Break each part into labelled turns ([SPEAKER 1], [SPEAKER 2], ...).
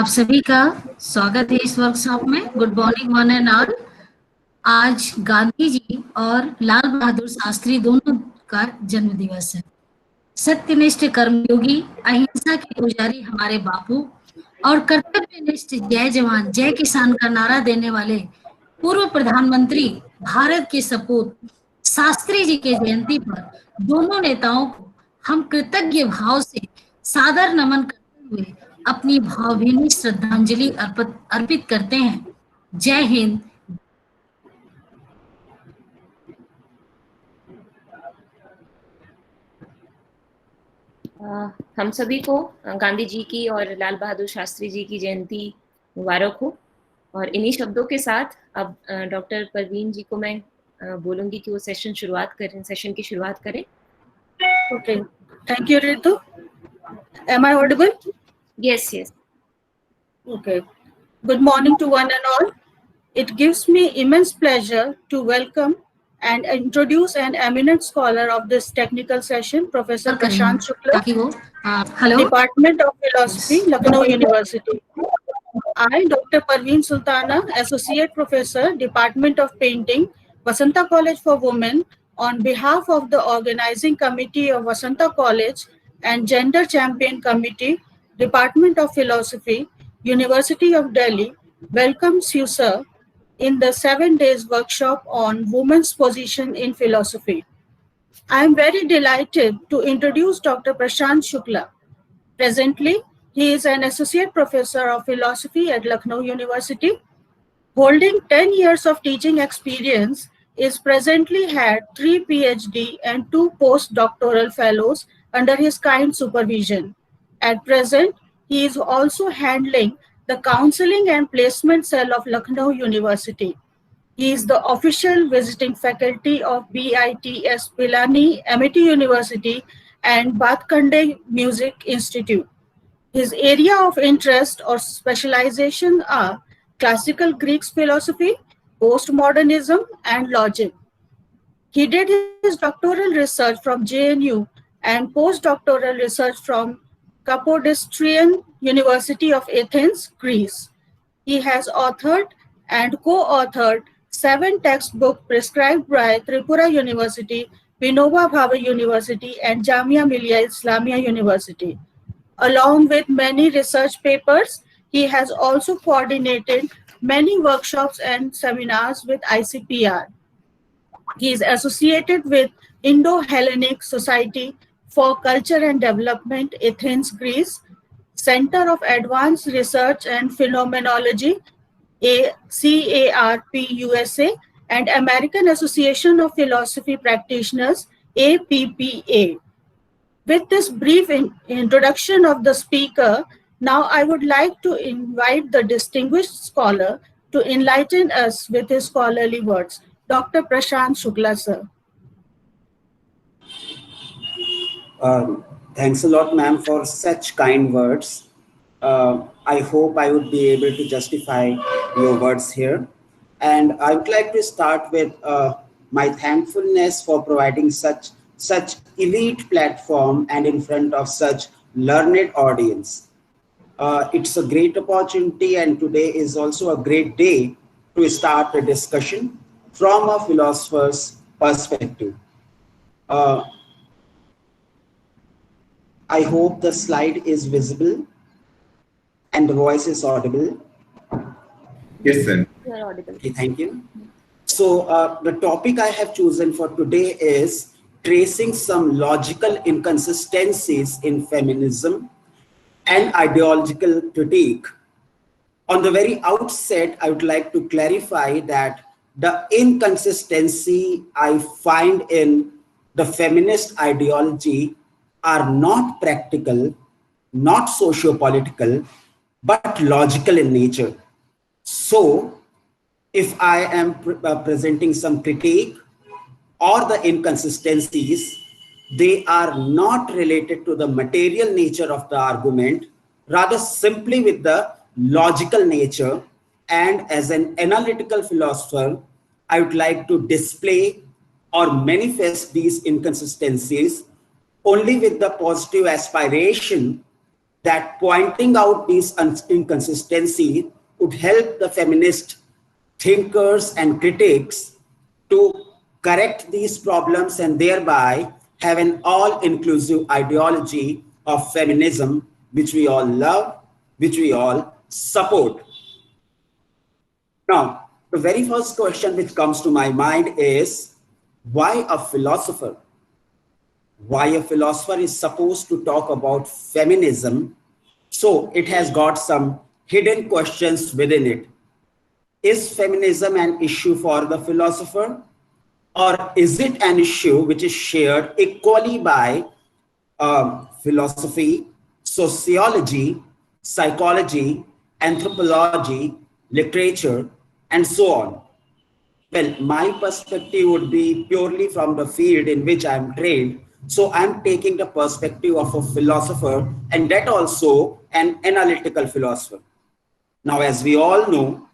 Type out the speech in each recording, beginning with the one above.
[SPEAKER 1] आप सभी का स्वागत है इस वर्कशॉप में। Good morning one and all. आज गांधी जी और लाल बहादुर शास्त्री दोनों का जन्म दिवस है। सत्यनिष्ठ कर्मयोगी, अहिंसा के पुजारी हमारे बापू और कर्तव्यनिष्ठ जय जवान जय किसान का नारा देने वाले पूर्व प्रधानमंत्री भारत के सपूत शास्त्री जी के जयंती पर दोनों नेताओं को हम कृतज्ञ भाव से सादर नमन करते हुए अपनी भावभीनी श्रद्धांजलि अर्पित करते हैं। जय हिंद।
[SPEAKER 2] हम सभी को गांधी जी की और लाल बहादुर शास्त्री जी की जयंती मुबारक हो। और इन्हीं शब्दों के साथ अब डॉक्टर परवीन जी को मैं बोलूंगी कि वो सेशन की शुरुआत करें।
[SPEAKER 3] Okay. Thank you, Ritu. Am I audible?
[SPEAKER 2] Yes, yes.
[SPEAKER 3] Okay. Good morning to one and all. It gives me immense pleasure to welcome and introduce an eminent scholar of this technical session, Professor Prashant Shukla, Department of Philosophy, Lucknow University. I, Dr. Parveen Sultana, Associate Professor, Department of Painting, Vasanta College for Women, on behalf of the Organizing Committee of Vasanta College and Gender Champion Committee, Department of Philosophy, University of Delhi, welcomes you, sir, in the 7 days workshop on women's position in philosophy. I am very delighted to introduce Dr. Prashant Shukla. Presently, he is an associate professor of philosophy at Lucknow University. Holding 10 years of teaching experience, is presently had 3 PhD and 2 postdoctoral fellows under his kind supervision. At present, he is also handling the counseling and placement cell of Lucknow University. He is the official visiting faculty of BITS Pilani, Amity University and Bhatkande Music Institute. His area of interest or specialization are classical Greek philosophy, postmodernism, and logic. He did his doctoral research from JNU and postdoctoral research from Kapodistrian University of Athens, Greece. He has authored and co-authored 7 textbooks prescribed by Tripura University, Vinoba Bhave University, and Jamia Millia Islamia University. Along with many research papers, he has also coordinated many workshops and seminars with ICPR. He is associated with Indo-Hellenic Society for Culture and Development, Athens, Greece, Center of Advanced Research and Phenomenology, CARP, USA, and American Association of Philosophy Practitioners, APPA. With this brief introduction of the speaker, now I would like to invite the distinguished scholar to enlighten us with his scholarly words. Dr. Prashant Shukla, sir.
[SPEAKER 4] Thanks a lot, ma'am, for such kind words. I hope I would be able to justify your words here. And I would like to start with my thankfulness for providing such elite platform and in front of such learned audience. It's a great opportunity, and today is also a great day to start a discussion from a philosopher's perspective. I hope the slide is visible and the voice is audible.
[SPEAKER 5] Yes, sir.
[SPEAKER 2] You are audible.
[SPEAKER 4] Okay, thank you. So the topic I have chosen for today is tracing some logical inconsistencies in feminism and ideological critique. On the very outset, I would like to clarify that the inconsistency I find in the feminist ideology are not practical, not socio-political, but logical in nature. So, if I am presenting some critique or the inconsistencies, they are not related to the material nature of the argument, rather simply with the logical nature. And as an analytical philosopher, I would like to display or manifest these inconsistencies only with the positive aspiration that pointing out these inconsistencies would help the feminist thinkers and critics to correct these problems and thereby have an all-inclusive ideology of feminism, which we all love, which we all support. Now, the very first question which comes to my mind is, why a philosopher? Why a philosopher is supposed to talk about feminism? So it has got some hidden questions within it. Is feminism an issue for the philosopher? Or is it an issue which is shared equally by philosophy, sociology, psychology, anthropology, literature, and so on? Well, my perspective would be purely from the field in which I'm trained. So I'm taking the perspective of a philosopher, and that also an analytical philosopher. Now, as we all know,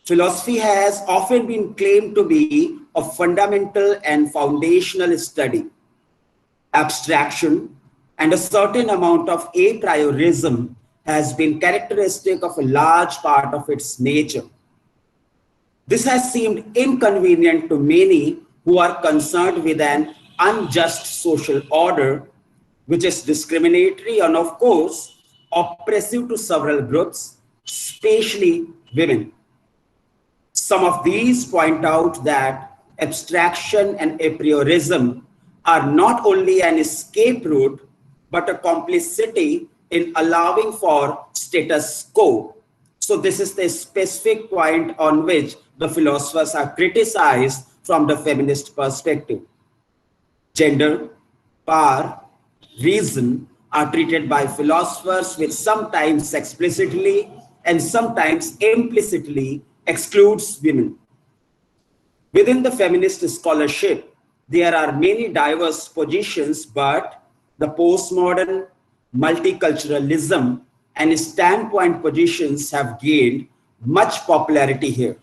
[SPEAKER 4] philosophy has often been claimed to be a fundamental and foundational study. Abstraction and a certain amount of a priorism has been characteristic of a large part of its nature. This has seemed inconvenient to many who are concerned with an unjust social order, which is discriminatory and, of course, oppressive to several groups, especially women. Some of these point out that abstraction and a priorism are not only an escape route, but a complicity in allowing for status quo. So this is the specific point on which the philosophers are criticized from the feminist perspective. Gender, power, reason are treated by philosophers which sometimes explicitly and sometimes implicitly excludes women. Within the feminist scholarship, there are many diverse positions, but the postmodern multiculturalism and standpoint positions have gained much popularity here.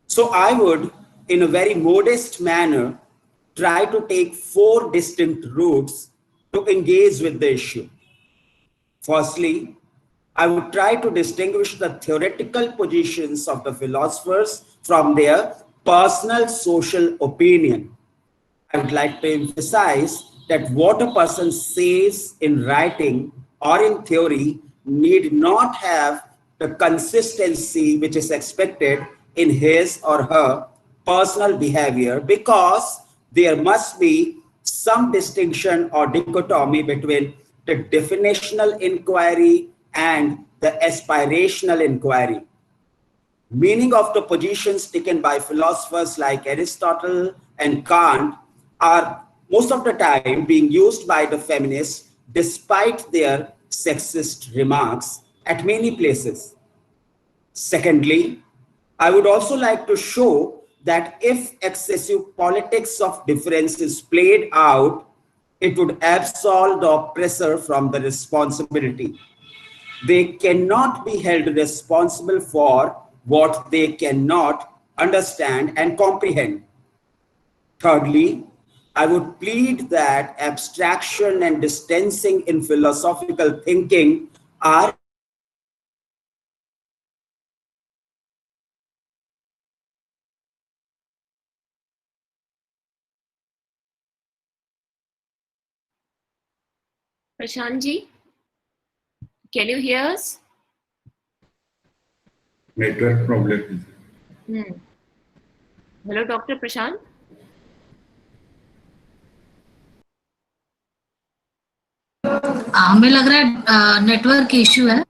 [SPEAKER 4] So I would, in a very modest manner, try to take 4 distinct routes to engage with the issue. Firstly, I would try to distinguish the theoretical positions of the philosophers from their personal social opinion. I would like to emphasize that what a person says in writing or in theory need not have the consistency which is expected in his or her personal behavior, because there must be some distinction or dichotomy between the definitional inquiry and the aspirational inquiry. Meaning of the positions taken by philosophers like Aristotle and Kant are most of the time being used by the feminists despite their sexist remarks at many places. Secondly, I would also like to show that if excessive politics of difference is played out, it would absolve the oppressor from the responsibility. They cannot be held responsible for what they cannot understand and comprehend. Thirdly, I would plead that abstraction and distancing in philosophical thinking are
[SPEAKER 2] Prashant ji, can you hear us?
[SPEAKER 5] Network problem.
[SPEAKER 2] Hello, Dr. Prashant.
[SPEAKER 1] हमें लग रहा है network issue है.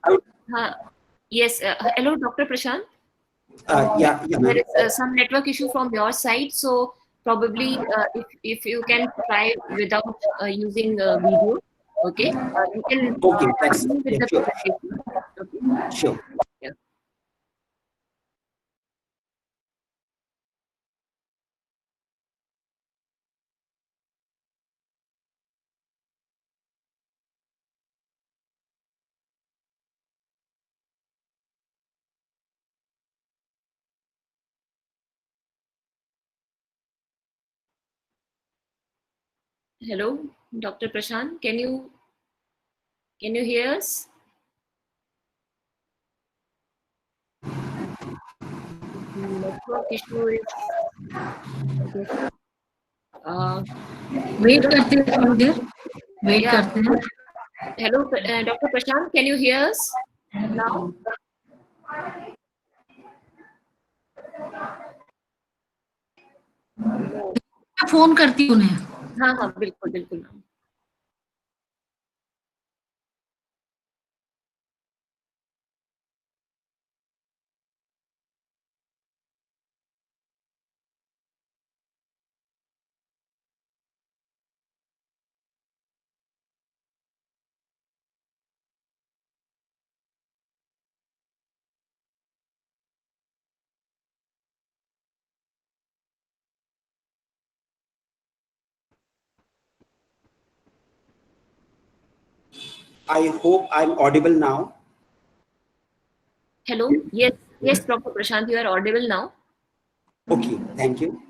[SPEAKER 2] Yes. Hello, Dr. Prashant.
[SPEAKER 4] yeah,
[SPEAKER 2] There is some network issue from your side, so probably if you can try without using video, okay? You can
[SPEAKER 4] Okay, thanks.
[SPEAKER 2] continue with
[SPEAKER 4] Yeah,
[SPEAKER 2] the
[SPEAKER 4] sure.
[SPEAKER 2] presentation. Okay.
[SPEAKER 4] Sure.
[SPEAKER 2] Yeah. Hello, Dr. Prashant. Can you Can you hear us? Network issue is.
[SPEAKER 1] Wait करते हैं थोड़ी देर, wait
[SPEAKER 2] Yeah.
[SPEAKER 1] करते हैं.
[SPEAKER 2] Hello, Dr. Prashant, can you hear us now?
[SPEAKER 1] मैं phone करती हूँ उन्हें.
[SPEAKER 2] हाँ हाँ बिल्कुल बिल्कुल.
[SPEAKER 4] I hope I'm audible now.
[SPEAKER 2] Hello. Yes, Dr. Prashant, you are audible now.
[SPEAKER 4] Okay, thank you.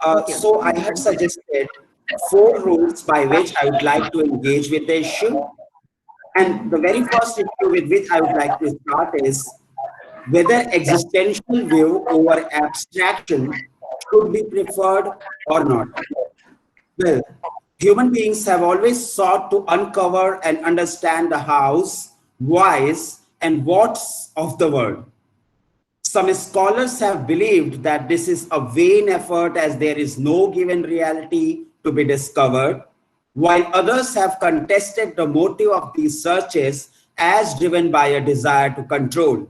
[SPEAKER 2] Okay.
[SPEAKER 4] So I have suggested 4 rules by which I would like to engage with the issue. And the very first issue with which I would like to start is whether existential view over abstraction should be preferred or not. Well, human beings have always sought to uncover and understand the hows, whys, and whats of the world. Some scholars have believed that this is a vain effort as there is no given reality to be discovered, while others have contested the motive of these searches as driven by a desire to control.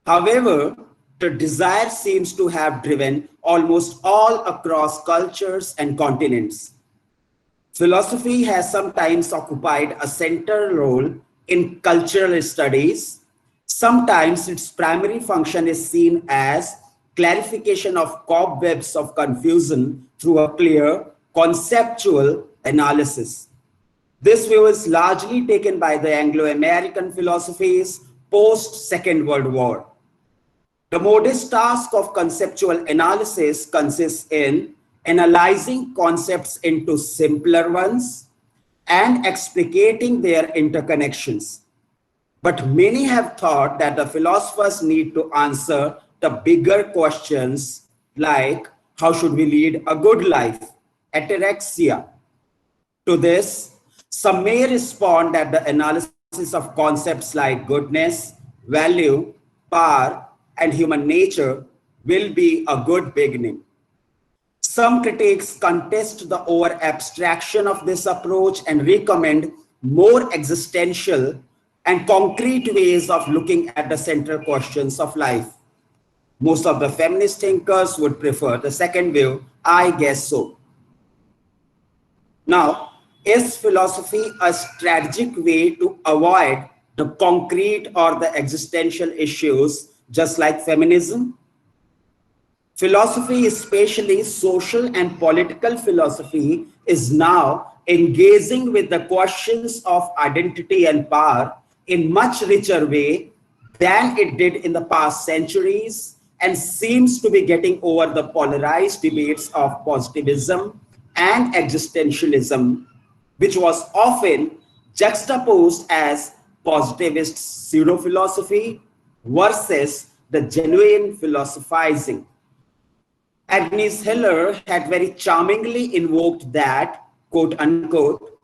[SPEAKER 4] However, the desire seems to have driven almost all across cultures and continents. Philosophy has sometimes occupied a central role in cultural studies. Sometimes its primary function is seen as clarification of cobwebs of confusion through a clear conceptual analysis. This view is largely taken by the Anglo-American philosophies post-Second World War. The modest task of conceptual analysis consists in analyzing concepts into simpler ones and explicating their interconnections. But many have thought that the philosophers need to answer the bigger questions like how should we lead a good life, ataraxia. To this, some may respond that the analysis of concepts like goodness, value, power, and human nature will be a good beginning. Some critics contest the over-abstraction of this approach and recommend more existential and concrete ways of looking at the central questions of life. Most of the feminist thinkers would prefer the second view, I guess so. Now, is philosophy a strategic way to avoid the concrete or the existential issues, just like feminism? Philosophy, especially social and political philosophy, is now engaging with the questions of identity and power in much richer way than it did in the past centuries, and seems to be getting over the polarized debates of positivism and existentialism, which was often juxtaposed as positivist pseudo-philosophy versus the genuine philosophizing. Agnes Hiller had very charmingly invoked that, quote unquote,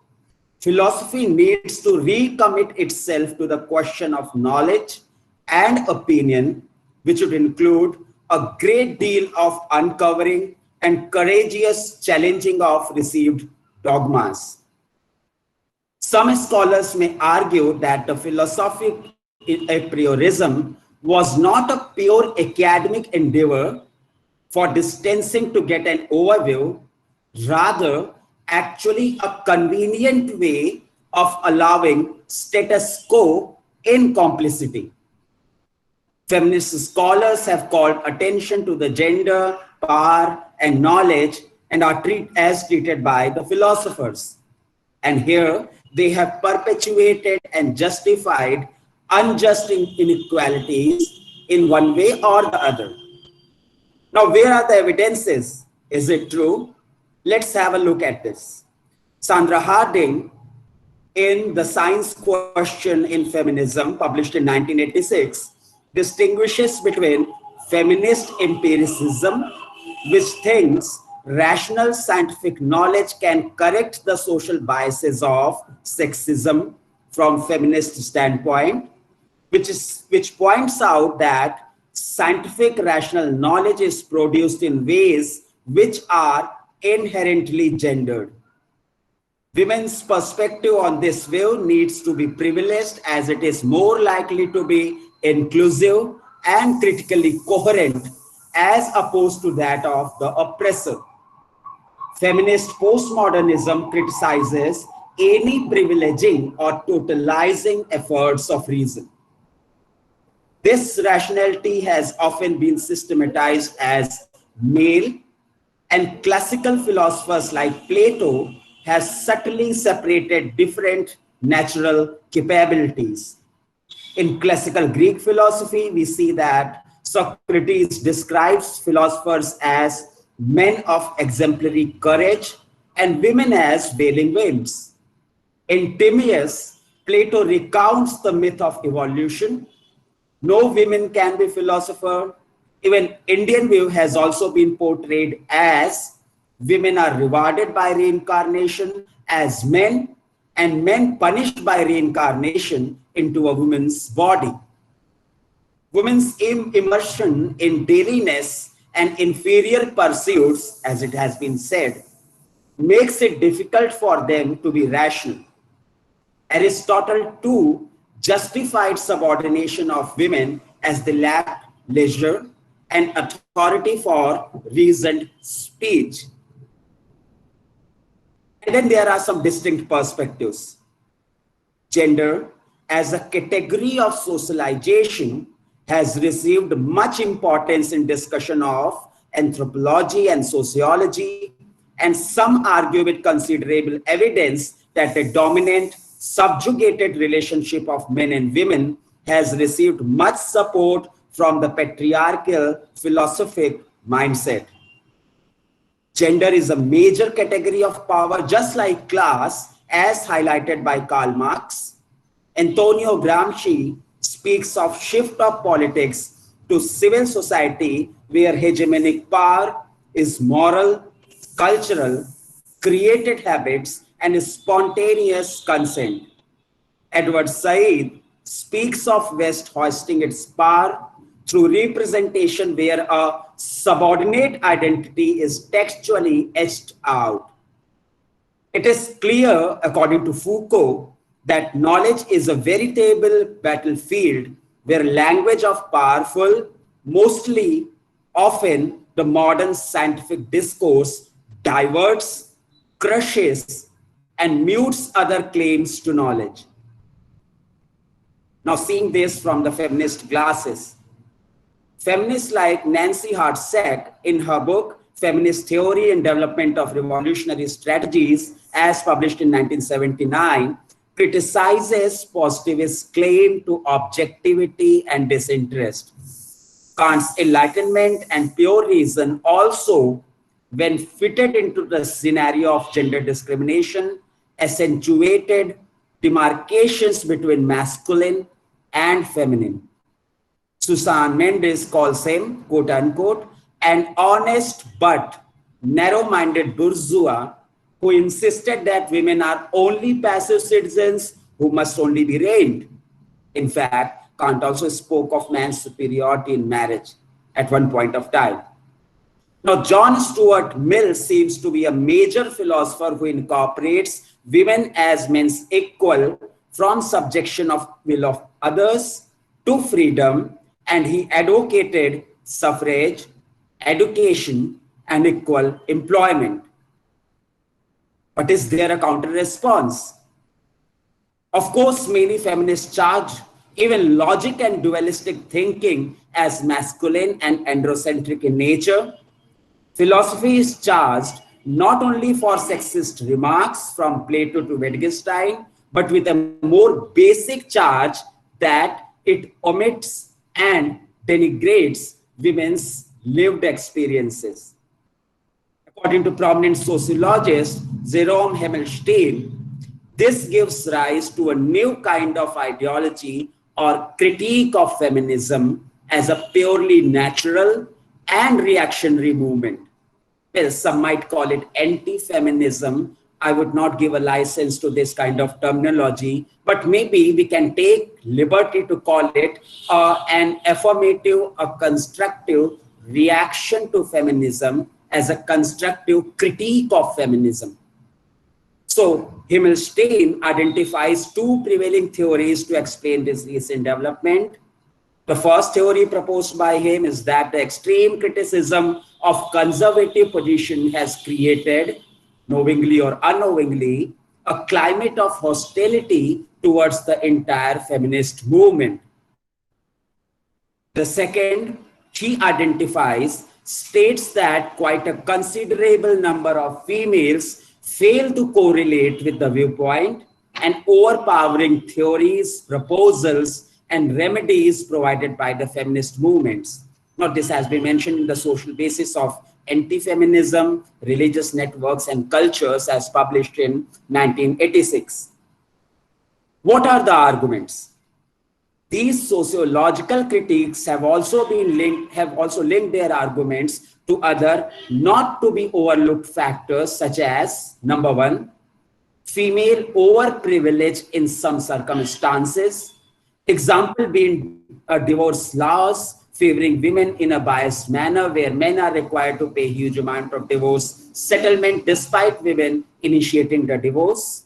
[SPEAKER 4] philosophy needs to recommit itself to the question of knowledge and opinion, which would include a great deal of uncovering and courageous challenging of received dogmas. Some scholars may argue that the philosophic a priorism was not a pure academic endeavor for distancing to get an overview, rather actually a convenient way of allowing status quo in complicity. Feminist scholars have called attention to the gender, power, and knowledge and are treated by the philosophers. And here they have perpetuated and justified unjust inequalities in one way or the other. Now, where are the evidences? Is it true? Let's have a look at this. Sandra Harding in The Science Question in Feminism, published in 1986, distinguishes between feminist empiricism, which thinks rational scientific knowledge can correct the social biases of sexism from feminist standpoint, which points out that scientific rational knowledge is produced in ways which are inherently gendered. Women's perspective on this view needs to be privileged, as it is more likely to be inclusive and critically coherent as opposed to that of the oppressor. Feminist postmodernism criticizes any privileging or totalizing efforts of reason. This rationality has often been systematized as male, and classical philosophers like Plato has subtly separated different natural capabilities. In classical Greek philosophy, we see that Socrates describes philosophers as men of exemplary courage and women as wailing winds. In Timaeus, Plato recounts the myth of evolution. No women can be philosopher. Even Indian view has also been portrayed as women are rewarded by reincarnation as men, and men punished by reincarnation into a woman's body. Women's immersion in dailiness and inferior pursuits, as it has been said, makes it difficult for them to be rational. Aristotle too justified subordination of women as they lacked leisure and authority for reasoned speech. And then there are some distinct perspectives. Gender as a category of socialization has received much importance in discussion of anthropology and sociology, and some argue with considerable evidence that a dominant, subjugated relationship of men and women has received much support from the patriarchal philosophic mindset. Gender is a major category of power, just like class, as highlighted by Karl Marx. Antonio Gramsci speaks of shift of politics to civil society, where hegemonic power is moral, cultural, created habits, and spontaneous consent. Edward Said speaks of West hoisting its power through representation, where a subordinate identity is textually etched out. It is clear, according to Foucault, that knowledge is a veritable battlefield where language of powerful, mostly often the modern scientific discourse, diverts, crushes, and mutes other claims to knowledge. Now, seeing this from the feminist glasses, feminists like Nancy Hartsack, in her book, Feminist Theory and Development of Revolutionary Strategies, as published in 1979, criticizes positivist claim to objectivity and disinterest. Kant's Enlightenment and pure reason also, when fitted into the scenario of gender discrimination, accentuated demarcations between masculine and feminine. Susan Mendes calls him, quote unquote, an honest but narrow-minded bourgeois who insisted that women are only passive citizens who must only be reigned. In fact, Kant also spoke of man's superiority in marriage at one point of time. Now, John Stuart Mill seems to be a major philosopher who incorporates women as men's equal from subjection of will of others to freedom, and he advocated suffrage, education, and equal employment. But is there a counter response? Of course, many feminists charge even logic and dualistic thinking as masculine and androcentric in nature. Philosophy is charged not only for sexist remarks from Plato to Wittgenstein, but with a more basic charge that it omits and denigrates women's lived experiences. According to prominent sociologist Jerome Hammelstein, This gives rise to a new kind of ideology or critique of feminism as a purely natural and reactionary movement. Well, some might call it anti-feminism. I would not give a license to this kind of terminology, but maybe we can take liberty to call it an affirmative, a constructive reaction to feminism as a constructive critique of feminism. So Himmelstein identifies two prevailing theories to explain this recent development. The first theory proposed by him is that the extreme criticism of conservative position has created, knowingly or unknowingly, a climate of hostility towards the entire feminist movement. The second, he identifies, states that quite a considerable number of females fail to correlate with the viewpoint and overpowering theories, proposals, and remedies provided by the feminist movements. Now, this has been mentioned in the social basis of anti-feminism, religious networks, and cultures as published in 1986. What are the arguments? These sociological critiques have also linked their arguments to other not to be overlooked factors such as, number one, female overprivilege in some circumstances, example being divorce laws favoring women in a biased manner where men are required to pay huge amount of divorce settlement despite women initiating the divorce.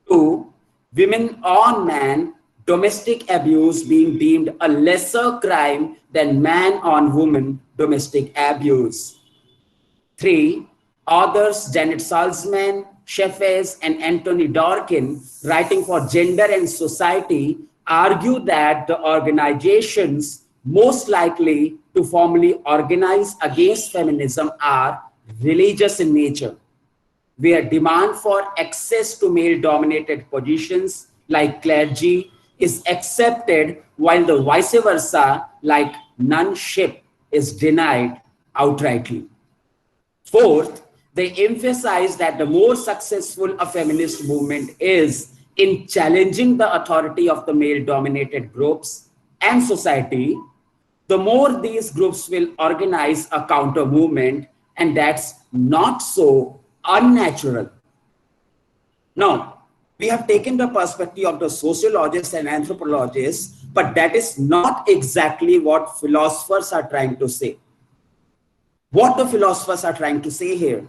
[SPEAKER 4] Two, women on man domestic abuse being deemed a lesser crime than man on woman domestic abuse. Three, authors Janet Salzman, Sheffies, and Anthony Dworkin, writing for Gender and Society, argue that the organizations most likely to formally organize against feminism are religious in nature, where demand for access to male-dominated positions like clergy is accepted, while the vice versa, like nunship, is denied outrightly. Fourth, they emphasize that the more successful a feminist movement is in challenging the authority of the male-dominated groups and society, the more these groups will organize a counter movement, and that's not so unnatural. Now, we have taken the perspective of the sociologists and anthropologists, but that is not exactly what philosophers are trying to say. What the philosophers are trying to say here?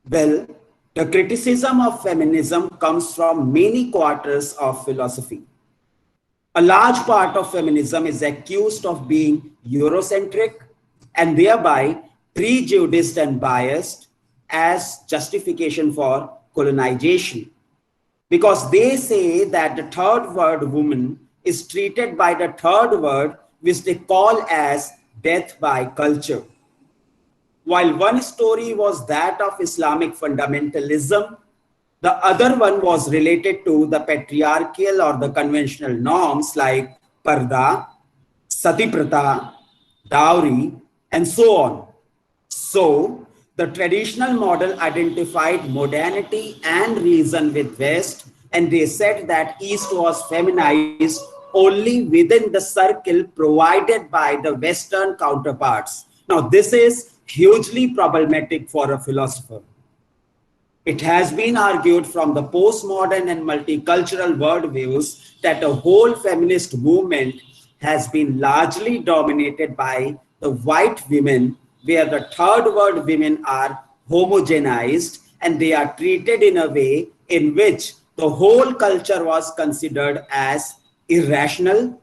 [SPEAKER 4] Well, the criticism of feminism comes from many quarters of philosophy. A large part of feminism is accused of being Eurocentric and thereby prejudiced and biased as justification for colonization, because they say that the third word woman is treated by the third word, which they call as death by culture. While one story was that of Islamic fundamentalism, the other one was related to the patriarchal or the conventional norms like parda, sati pratha, dowry, and so on. So, the traditional model identified modernity and reason with West, and they said that East was feminized only within the circle provided by the Western counterparts. Now, this is hugely problematic for a philosopher. It has been argued from the postmodern and multicultural worldviews that the whole feminist movement has been largely dominated by the white women, where the third world women are homogenized and they are treated in a way in which the whole culture was considered as irrational,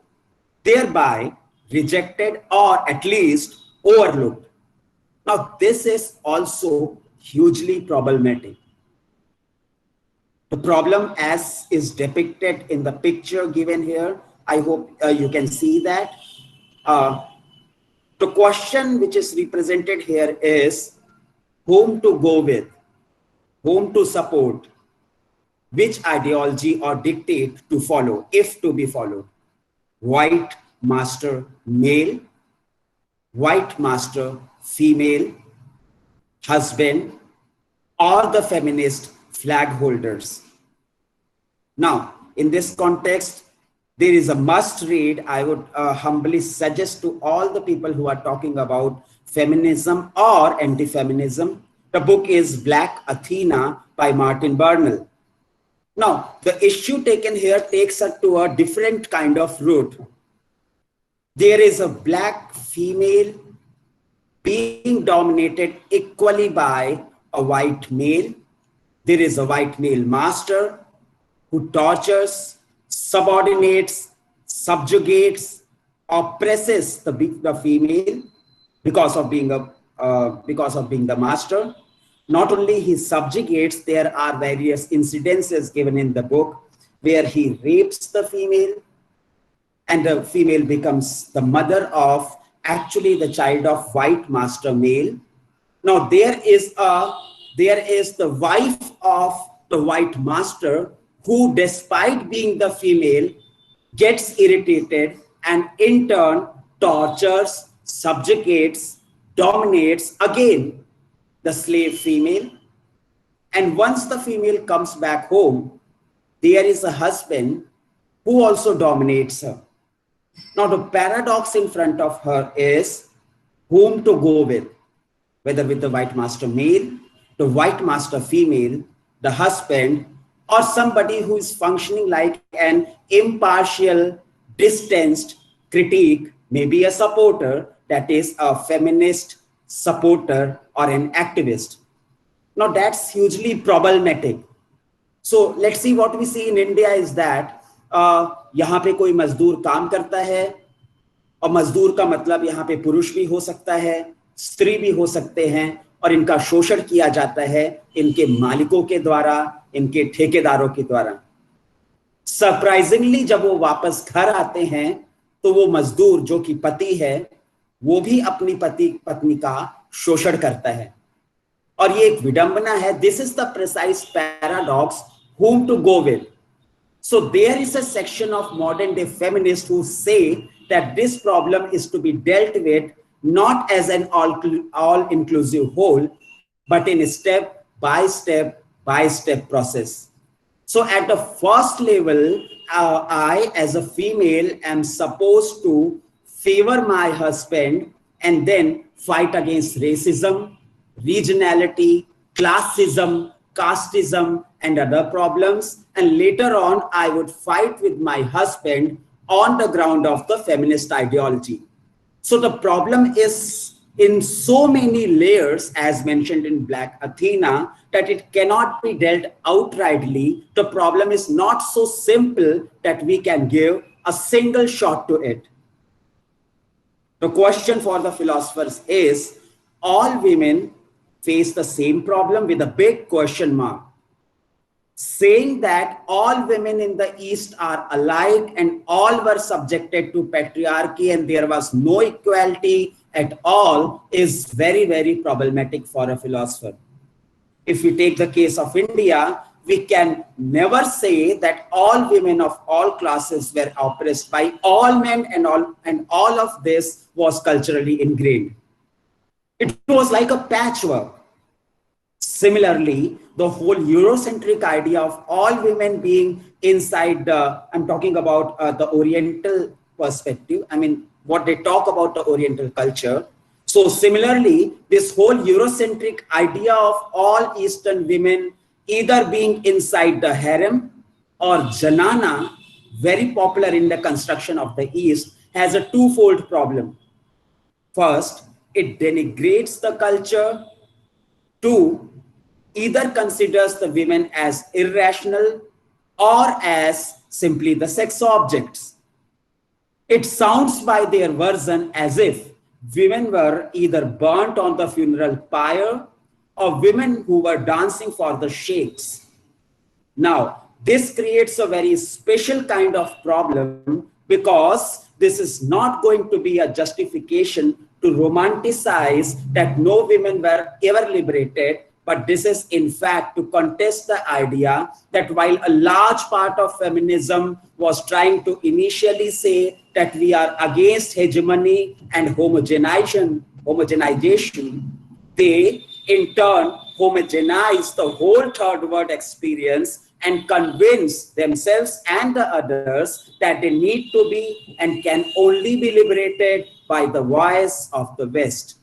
[SPEAKER 4] thereby rejected or at least overlooked. Now, this is also hugely problematic. The problem as is depicted in the picture given here, I hope you can see that. The question which is represented here is whom to go with, whom to support, which ideology or dictate to follow, if to be followed. White master male, white master female, husband, or the feminist flag holders. Now, in this context, there is a must read. I would humbly suggest to all the people who are talking about feminism or anti-feminism. The book is Black Athena by Martin Bernal. Now, the issue taken here takes us to a different kind of route. There is a black female being dominated equally by a white male. There is a white male master who tortures, subordinates, subjugates, oppresses the female because of being the master. Not only he subjugates, there are various incidences given in the book where he rapes the female, and the female becomes the mother of actually the child of white master male. Now there is the wife of the white master who, despite being the female, gets irritated and in turn tortures, subjugates, dominates again the slave female. And once the female comes back home, there is a husband who also dominates her. Now the paradox in front of her is whom to go with, whether with the white master male, the white master female, the husband, or somebody who is functioning like an impartial, distanced critique, maybe a supporter, that is a feminist supporter or an activist. Now that's hugely problematic. So let's see, what we see in India is that यहाँ पे कोई मजदूर काम करता है, और मजदूर का मतलब यहाँ पे पुरुष भी हो सकता है, स्त्री भी हो सकते हैं, और इनका शोषण किया जाता है इनके मालिकों के द्वारा, इनके ठेकेदारों के द्वारा। सरप्राइजिंगली जब वो वापस घर आते हैं तो वो मजदूर जो कि पति है, वो भी अपनी पत्नी का शोषण करता है, और ये एक विडंबना है। This is the precise paradox, whom to go with. So there is a section of modern day feminists who say that this problem is to be dealt with not as an all inclusive whole, but in a step by step process. So at the first level, I as a female am supposed to favor my husband and then fight against racism, regionality, classism, casteism, and other problems. And later on, I would fight with my husband on the ground of the feminist ideology. So the problem is in so many layers, as mentioned in Black Athena, that it cannot be dealt outrightly. The problem is not so simple that we can give a single shot to it. The question for the philosophers is, all women face the same problem with a big question mark. Saying that all women in the East are alike and all were subjected to patriarchy and there was no equality at all is very, very problematic for a philosopher. If we take the case of India, we can never say that all women of all classes were oppressed by all men, and all of this was culturally ingrained. It was like a patchwork. Similarly, the whole Eurocentric idea of all women being inside I'm talking about the Oriental perspective, I mean, what they talk about the Oriental culture. So similarly, this whole Eurocentric idea of all Eastern women either being inside the harem or janana, very popular in the construction of the East, has a twofold problem. First, it denigrates the culture. Two, either considers the women as irrational or as simply the sex objects. It sounds by their version as if women were either burnt on the funeral pyre or women who were dancing for the sheikhs. Now, this creates a very special kind of problem because this is not going to be a justification to romanticize that no women were ever liberated, but this is in fact to contest the idea that while a large part of feminism was trying to initially say that we are against hegemony and homogenization, they in turn homogenize the whole third world experience and convince themselves and the others that they need to be and can only be liberated by the voice of the West.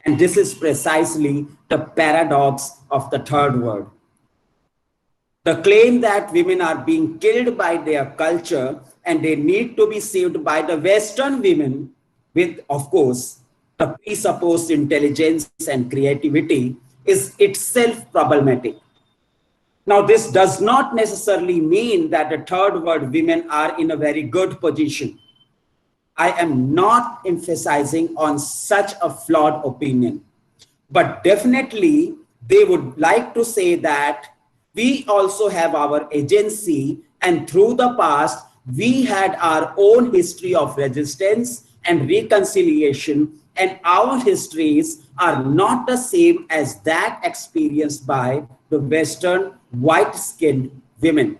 [SPEAKER 4] And this is precisely the paradox of the third world. The claim that women are being killed by their culture and they need to be saved by the Western women with, of course, the presupposed intelligence and creativity is itself problematic. Now, this does not necessarily mean that the third world women are in a very good position. I am not emphasizing on such a flawed opinion, but definitely they would like to say that we also have our agency, and through the past, we had our own history of resistance and reconciliation, and our histories are not the same as that experienced by the Western white-skinned women.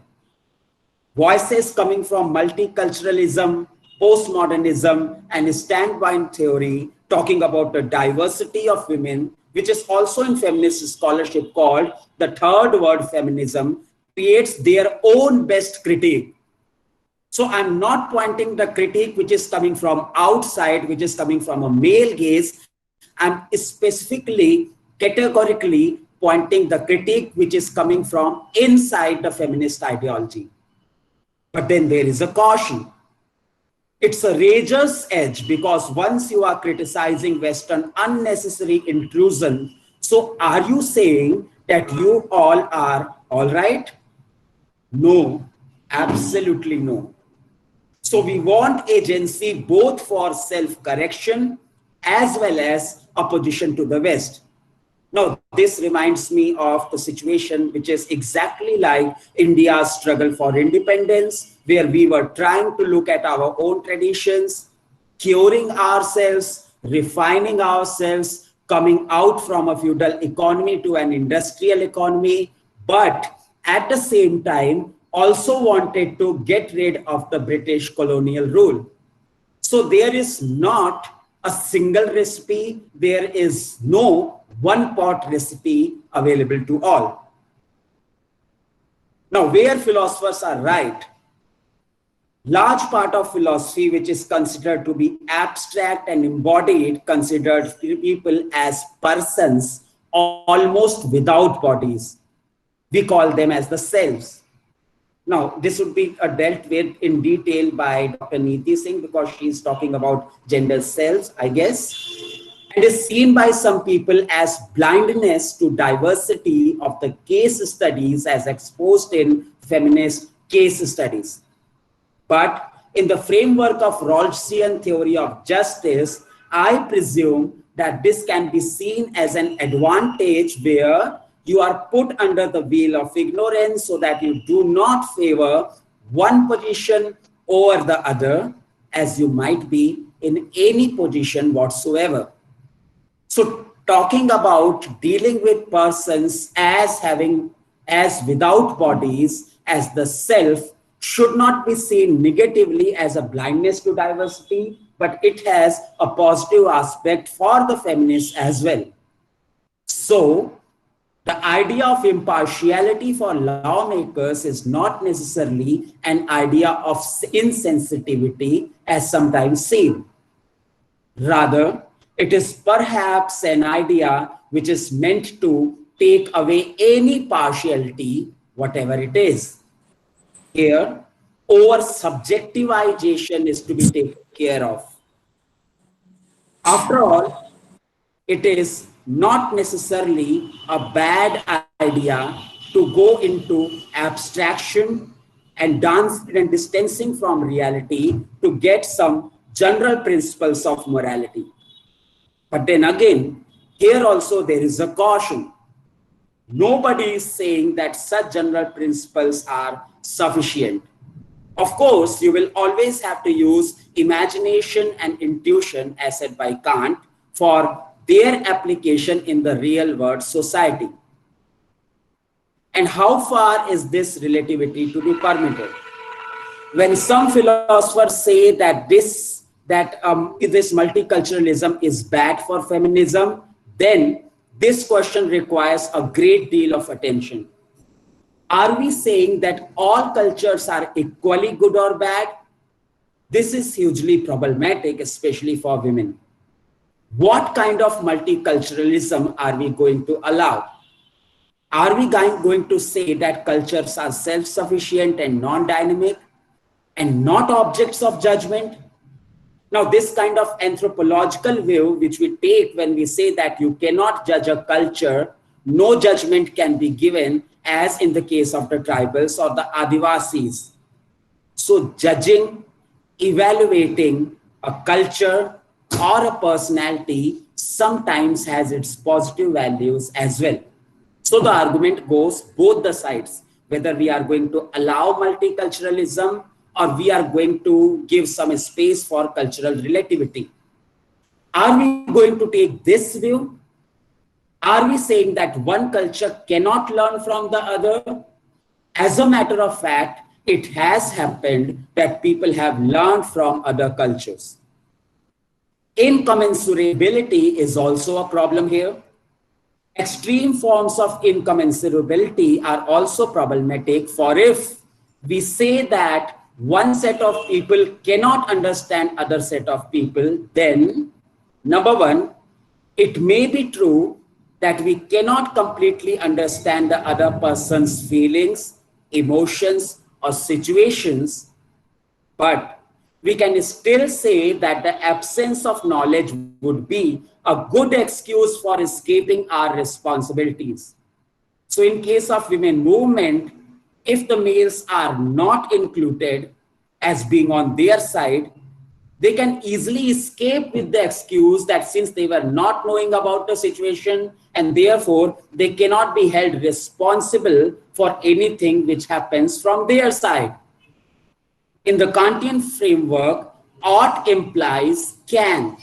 [SPEAKER 4] Voices coming from multiculturalism, postmodernism, and standpoint theory talking about the diversity of women, which is also in feminist scholarship called the third world feminism, creates their own best critique. So I'm not pointing the critique which is coming from outside, which is coming from a male gaze. I'm specifically, categorically pointing the critique which is coming from inside the feminist ideology. But then there is a caution. It's a razor's edge, because once you are criticizing Western unnecessary intrusion, so are you saying that you all are all right? No, absolutely no. So we want agency both for self-correction as well as opposition to the West. Now, this reminds me of the situation which is exactly like India's struggle for independence, where we were trying to look at our own traditions, curing ourselves, refining ourselves, coming out from a feudal economy to an industrial economy, but at the same time also wanted to get rid of the British colonial rule. So there is not a single recipe, there is no one pot recipe available to all. Now, where philosophers are right, large part of philosophy which is considered to be abstract and embodied considers people as persons almost without bodies. We call them as the selves. Now, this would be dealt with in detail by Dr. Neeti Singh, because she's talking about gender selves, I guess. And is seen by some people as blindness to diversity of the case studies as exposed in feminist case studies. But in the framework of Rawlsian theory of justice, I presume that this can be seen as an advantage where you are put under the veil of ignorance so that you do not favor one position over the other, as you might be in any position whatsoever. So talking about dealing with persons as without bodies, as the self, should not be seen negatively as a blindness to diversity, but it has a positive aspect for the feminists as well. So the idea of impartiality for lawmakers is not necessarily an idea of insensitivity as sometimes seen. Rather, it is perhaps an idea which is meant to take away any partiality, whatever it is. Here, over-subjectivization is to be taken care of. After all, it is not necessarily a bad idea to go into abstraction and distancing from reality to get some general principles of morality. But then again, here also there is a caution. Nobody is saying that such general principles are sufficient. Of course, you will always have to use imagination and intuition, as said by Kant, for their application in the real world society. And how far is this relativity to be permitted? When some philosophers say that this multiculturalism is bad for feminism, then this question requires a great deal of attention. Are we saying that all cultures are equally good or bad? This is hugely problematic, especially for women. What kind of multiculturalism are we going to allow? Are we going to say that cultures are self-sufficient and non-dynamic and not objects of judgment? Now, this kind of anthropological view, which we take when we say that you cannot judge a culture, no judgment can be given, as in the case of the tribals or the Adivasis. So judging, evaluating a culture or a personality sometimes has its positive values as well. So the argument goes both the sides, whether we are going to allow multiculturalism or we are going to give some space for cultural relativity. Are we going to take this view? Are we saying that one culture cannot learn from the other? As a matter of fact, it has happened that people have learned from other cultures. Incommensurability is also a problem here. Extreme forms of incommensurability are also problematic, for if we say that one set of people cannot understand other set of people, then number one, it may be true that we cannot completely understand the other person's feelings, emotions, or situations, but we can still say that the absence of knowledge would be a good excuse for escaping our responsibilities. So in case of women movement, if the males are not included as being on their side, they can easily escape with the excuse that since they were not knowing about the situation and therefore they cannot be held responsible for anything which happens from their side. In the Kantian framework, ought implies can.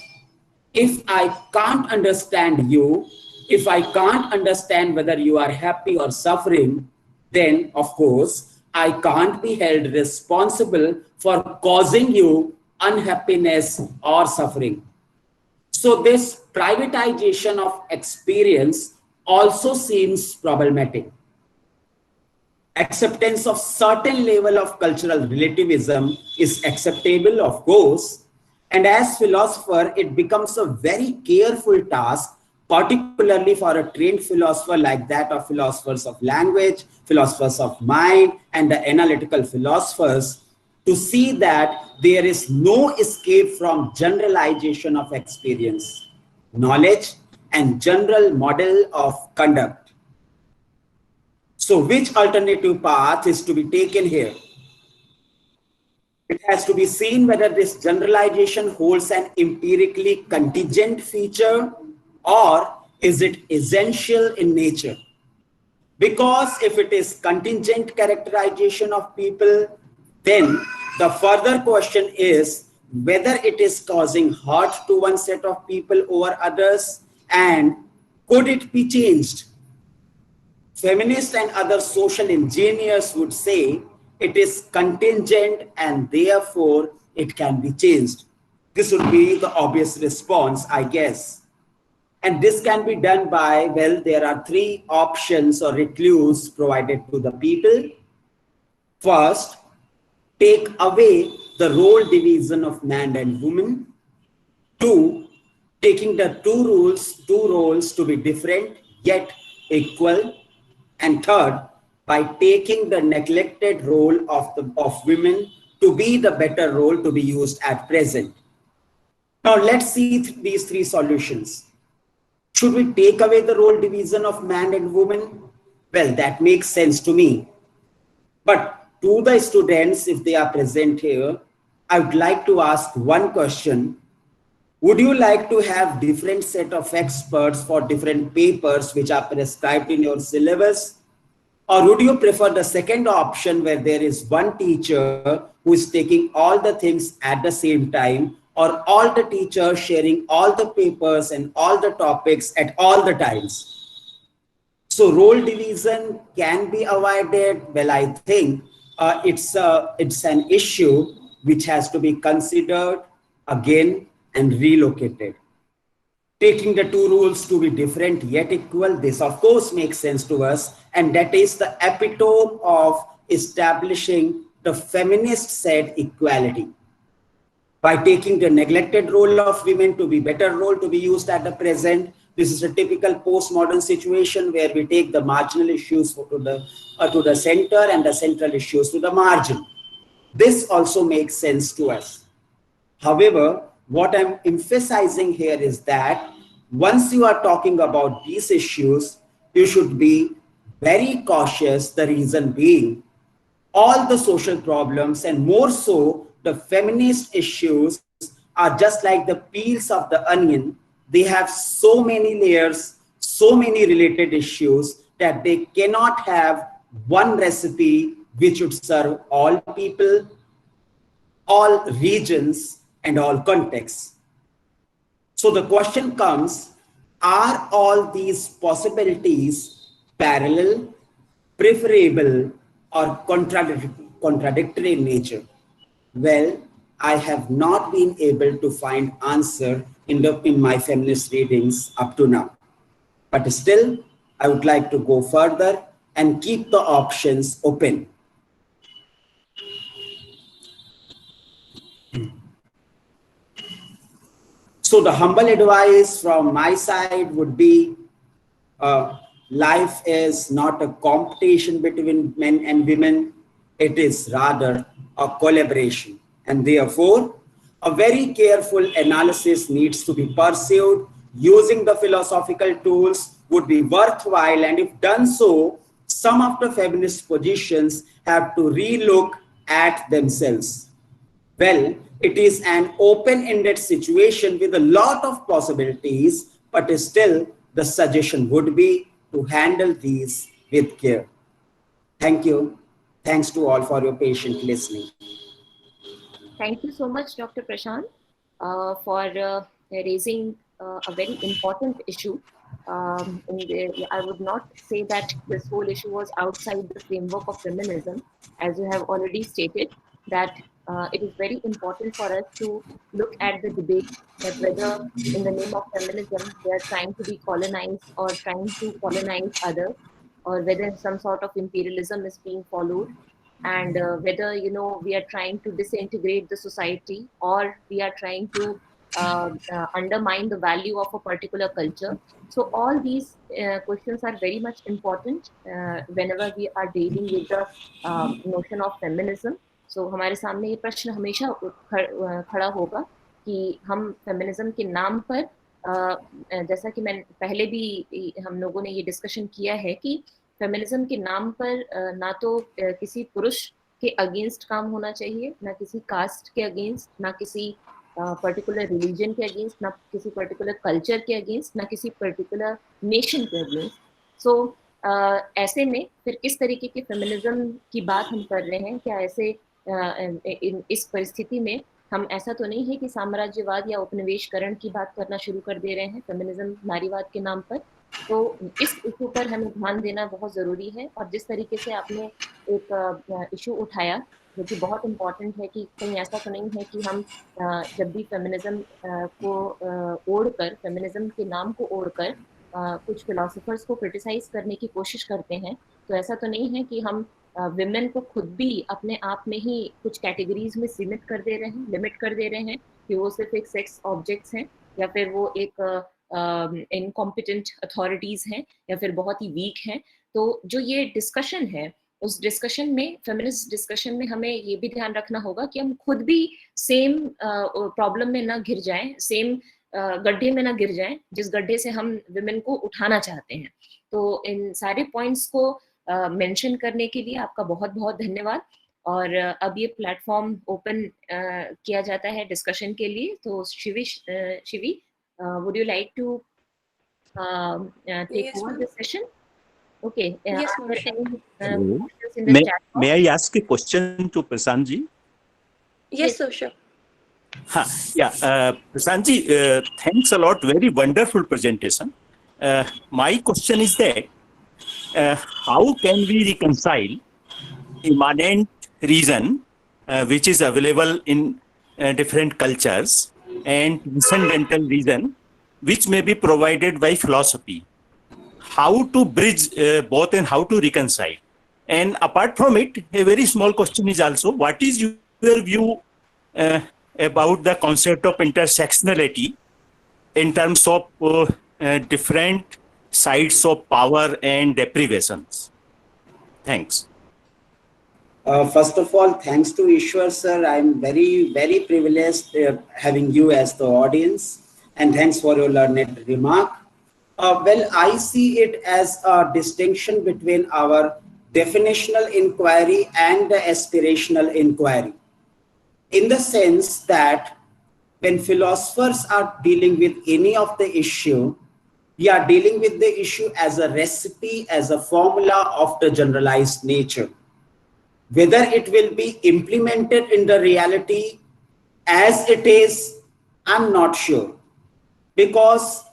[SPEAKER 4] If I can't understand you, if I can't understand whether you are happy or suffering, then of course, I can't be held responsible for causing you unhappiness or suffering. So this privatization of experience also seems problematic. Acceptance of certain level of cultural relativism is acceptable, of course, and as philosopher, it becomes a very careful task, particularly for a trained philosopher like that of philosophers of language, philosophers of mind, and the analytical philosophers, to see that there is no escape from generalization of experience, knowledge, and general model of conduct. So which alternative path is to be taken here? It has to be seen whether this generalization holds an empirically contingent feature or is it essential in nature. Because if it is contingent characterization of people, then the further question is whether it is causing hurt to one set of people over others, and could it be changed? Feminists and other social engineers would say it is contingent and therefore it can be changed. This would be the obvious response, I guess. And this can be done by, well, there are three options or recluse provided to the people. First, take away the role division of man and woman. Two, taking the two roles to be different yet equal. And third, by taking the neglected role of women to be the better role to be used at present. Now let's see these three solutions. Should we take away the role division of man and woman? Well, that makes sense to me. But to the students, if they are present here, I would like to ask one question. Would you like to have different set of experts for different papers which are prescribed in your syllabus? Or would you prefer the second option where there is one teacher who is taking all the things at the same time, or all the teachers sharing all the papers and all the topics at all the times? So role division can be avoided. Well, I think it's an issue which has to be considered again and relocated. taking the two rules to be different yet equal. This of course makes sense to us, and that is the epitome of establishing the feminist said equality. By taking the neglected role of women to be better role to be used at the present, this is a typical postmodern situation where we take the marginal issues to the center and the central issues to the margin. This also makes sense to us. However, what I'm emphasizing here is that once you are talking about these issues, you should be very cautious. The reason being, all the social problems and more so the feminist issues are just like the peels of the onion. They have so many layers, so many related issues that they cannot have one recipe which would serve all people, all regions, and all contexts. So the question comes, are all these possibilities parallel, preferable, or contradictory in nature? Well, I have not been able to find answer in my feminist readings up to now. But still, I would like to go further and keep the options open. So the humble advice from my side would be, life is not a competition between men and women. It is rather a collaboration. And therefore, a very careful analysis needs to be pursued. Using the philosophical tools would be worthwhile. And if done so, some of the feminist positions have to relook at themselves. Well, it is an open-ended situation with a lot of possibilities, but still the suggestion would be to handle these with care. Thank you. Thanks to all for your patient listening.
[SPEAKER 2] Thank you so much, Dr. Prashant, for raising a very important issue. I would not say that this whole issue was outside the framework of feminism, as you have already stated, that it is very important for us to look at the debate that whether in the name of feminism they are trying to be colonized or trying to colonize others, or whether some sort of imperialism is being followed, and whether we are trying to disintegrate the society or we are trying to undermine the value of a particular culture. So all these questions are very much important whenever we are dealing with the notion of feminism. So हमारे सामने ये प्रश्न हमेशा खड़ा होगा कि हम feminism के नाम पर जैसा कि मैं पहले भी हम लोगों ने ये डिस्कशन किया है कि फेमिनिज्म के नाम पर ना तो किसी पुरुष के अगेंस्ट काम होना चाहिए, ना किसी कास्ट के अगेंस्ट, ना किसी पर्टिकुलर रिलीजन के अगेंस्ट, ना किसी पर्टिकुलर कल्चर के अगेंस्ट, ना किसी पर्टिकुलर नेशन के अगेंस्ट. सो ऐसे में फिर किस तरीके के फेमिनिज्म की बात हम कर रहे हैं? क्या ऐसे इस परिस्थिति में हम ऐसा तो नहीं है कि साम्राज्यवाद या उपनिवेशकरण की बात करना शुरू कर दे रहे हैं फेमिनिज्म नारीवाद के नाम पर? तो इस इशू पर हमें ध्यान देना बहुत ज़रूरी है. और जिस तरीके से आपने एक इशू उठाया जो कि बहुत इम्पॉर्टेंट है कि कहीं ऐसा तो नहीं है कि हम जब भी फेमिनिज्म को ओढ़कर, फेमिनिज्म के नाम को ओढ़कर कुछ फिलोसोफर्स को क्रिटिसाइज करने की कोशिश करते हैं, तो ऐसा तो नहीं है कि हम विमेन को खुद भी अपने आप में ही कुछ कैटेगरीज में लिमिट कर दे रहे हैं कि वो सिर्फ एक सेक्स ऑब्जेक्ट्स हैं, या फिर वो एक इनकॉम्पिटेंट अथॉरिटीज हैं, या फिर बहुत ही वीक हैं. तो जो ये डिस्कशन है, उस डिस्कशन में, फेमिनिस्ट डिस्कशन में, हमें ये भी ध्यान रखना होगा कि हम खुद भी सेम प्रॉब्लम में ना घिर जाएं, सेम गड्ढे में ना गिर जाएं जिस गड्ढे से हम विमेन को उठाना चाहते हैं. तो इन सारे पॉइंट्स को मेंशन करने के लिए आपका बहुत बहुत धन्यवाद. और अब ये प्लेटफॉर्म ओपन किया जाता है डिस्कशन के लिए. तो Shivi, would you like to take over the session? Okay.
[SPEAKER 6] Yes,
[SPEAKER 7] may I ask a question to Prashant ji?
[SPEAKER 6] Yes, sir, sure.
[SPEAKER 7] Prashant ji, thanks a lot. Very wonderful presentation. My question is that how can we reconcile immanent reason which is available in different cultures and transcendental reason which may be provided by philosophy. How to bridge both and how to reconcile. And apart from it, a very small question is also, what is your view about the concept of intersectionality in terms of different sides of power and deprivations? Thanks.
[SPEAKER 4] First of all, thanks to Ishwar sir. I'm very, very privileged having you as the audience, and thanks for your learned remark. Well, I see it as a distinction between our definitional inquiry and the aspirational inquiry, in the sense that when philosophers are dealing with any of the issue, we are dealing with the issue as a recipe, as a formula of the generalized nature. Whether it will be implemented in the reality as it is, I'm not sure. Because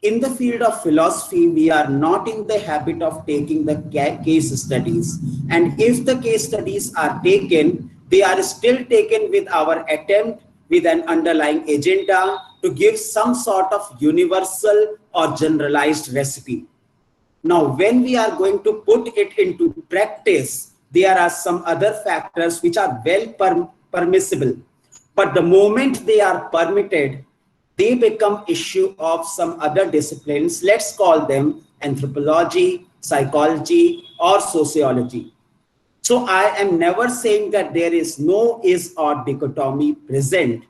[SPEAKER 4] in the field of philosophy, we are not in the habit of taking the case studies. And if the case studies are taken, they are still taken with our attempt, with an underlying agenda to give some sort of universal or generalized recipe. Now, when we are going to put it into practice, there are some other factors which are well permissible. But the moment they are permitted, they become issue of some other disciplines. Let's call them anthropology, psychology, or sociology. So I am never saying that there is no is or dichotomy present,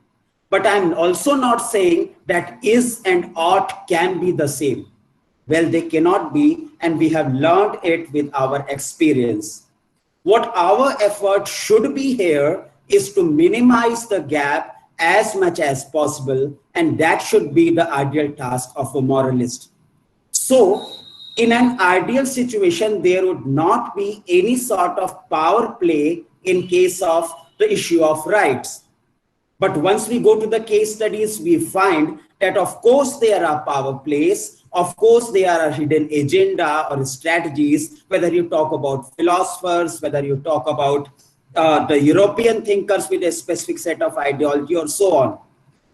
[SPEAKER 4] but I'm also not saying that is and ought can be the same. Well, they cannot be, and we have learned it with our experience. What our effort should be here is to minimize the gap as much as possible, and that should be the ideal task of a moralist. So, in an ideal situation, there would not be any sort of power play in case of the issue of rights. But once we go to the case studies, we find that of course there are power plays, of course there are a hidden agenda or strategies, whether you talk about philosophers, whether you talk about the European thinkers with a specific set of ideology or so on.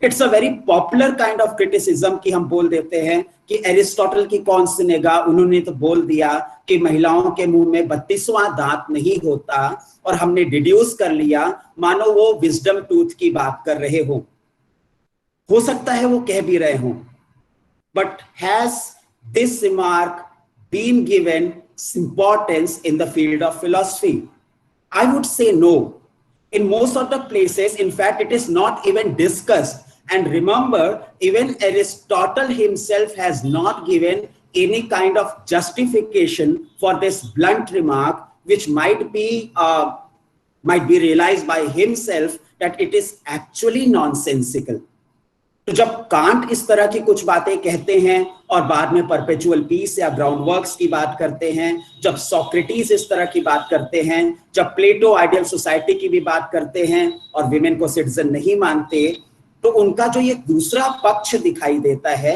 [SPEAKER 4] It's a very popular kind of criticism कि हम बोल देते हैं कि Aristotle की कौन सुनेगा, उन्होंने तो बोल दिया कि महिलाओं के मुंह में 32वां दांत नहीं होता, और हमने डिड्यूस कर लिया मानो वो विजडम टूथ की बात कर रहे हो सकता है वो कह भी रहे हों. But has this remark been given importance in the field of philosophy? I would say no. In most of the places, in fact, it is not even discussed. And remember, even Aristotle himself has not given any kind of justification for this blunt remark, which might be realized by himself that it is actually nonsensical. तो जब can't इस तरह की कुछ बातें कहते हैं और बाद में परपेचुअल पीस या ग्राउंड वर्क्स की बात करते हैं, जब सोक्रेटिस इस तरह की बात करते हैं, जब प्लेटो आइडियल सोसाइटी की भी बात करते हैं और विमेन को सिटीजन नहीं मानते, तो उनका जो ये दूसरा पक्ष दिखाई देता है,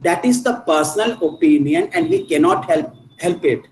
[SPEAKER 4] that is the personal opinion and we cannot help it.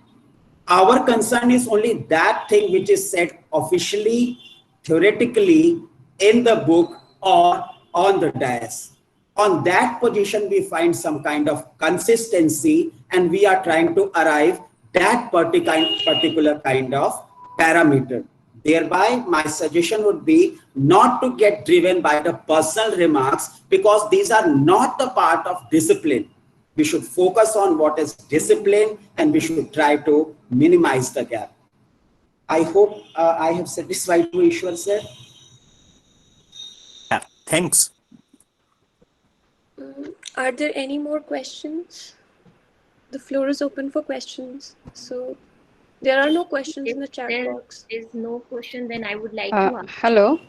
[SPEAKER 4] Our concern is only that thing which is said officially, theoretically, in the book or on the dais. On that position, we find some kind of consistency, and we are trying to arrive that particular kind of parameter. Thereby, my suggestion would be not to get driven by the personal remarks, because these are not the part of discipline. We should focus on what is discipline, and we should try to minimize the gap. I hope I have satisfied you, Ishwar sir.
[SPEAKER 7] Yeah, thanks.
[SPEAKER 6] Are there any more questions? The floor is open for questions. So there are no questions in the chat box.
[SPEAKER 2] If there is no question, then I would like to ask.
[SPEAKER 8] Hello.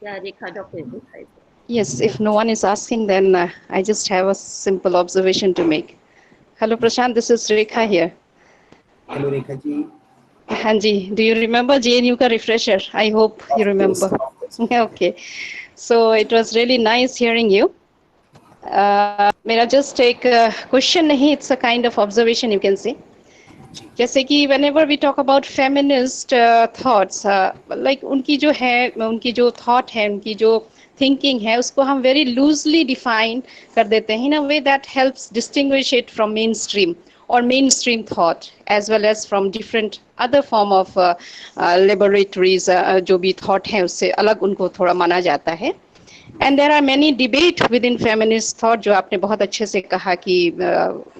[SPEAKER 2] Yeah, Rekha, Dr. Rekha.
[SPEAKER 8] Yes, if no one is asking, then I just have a simple observation to make. Hello, Prashant, this is Rekha here.
[SPEAKER 4] Hello, Rekha ji.
[SPEAKER 8] Hanji, do you remember JNU ka refresher? I hope you remember. Okay. So it was really nice hearing you. Mera just take a question nahi, it's a kind of observation you can say. जैसे कि whenever we talk about feminist thoughts, like उनकी जो है, उनकी जो thought है, उनकी जो thinking है, उसको हम very loosely define कर देते हैं in a way that helps distinguish it from mainstream or mainstream thought, as well as from different other form of laboratories, जो भी thought है उससे अलग उनको थोड़ा माना जाता है. And there are many debate within feminist thought, जो आपने बहुत अच्छे से कहा कि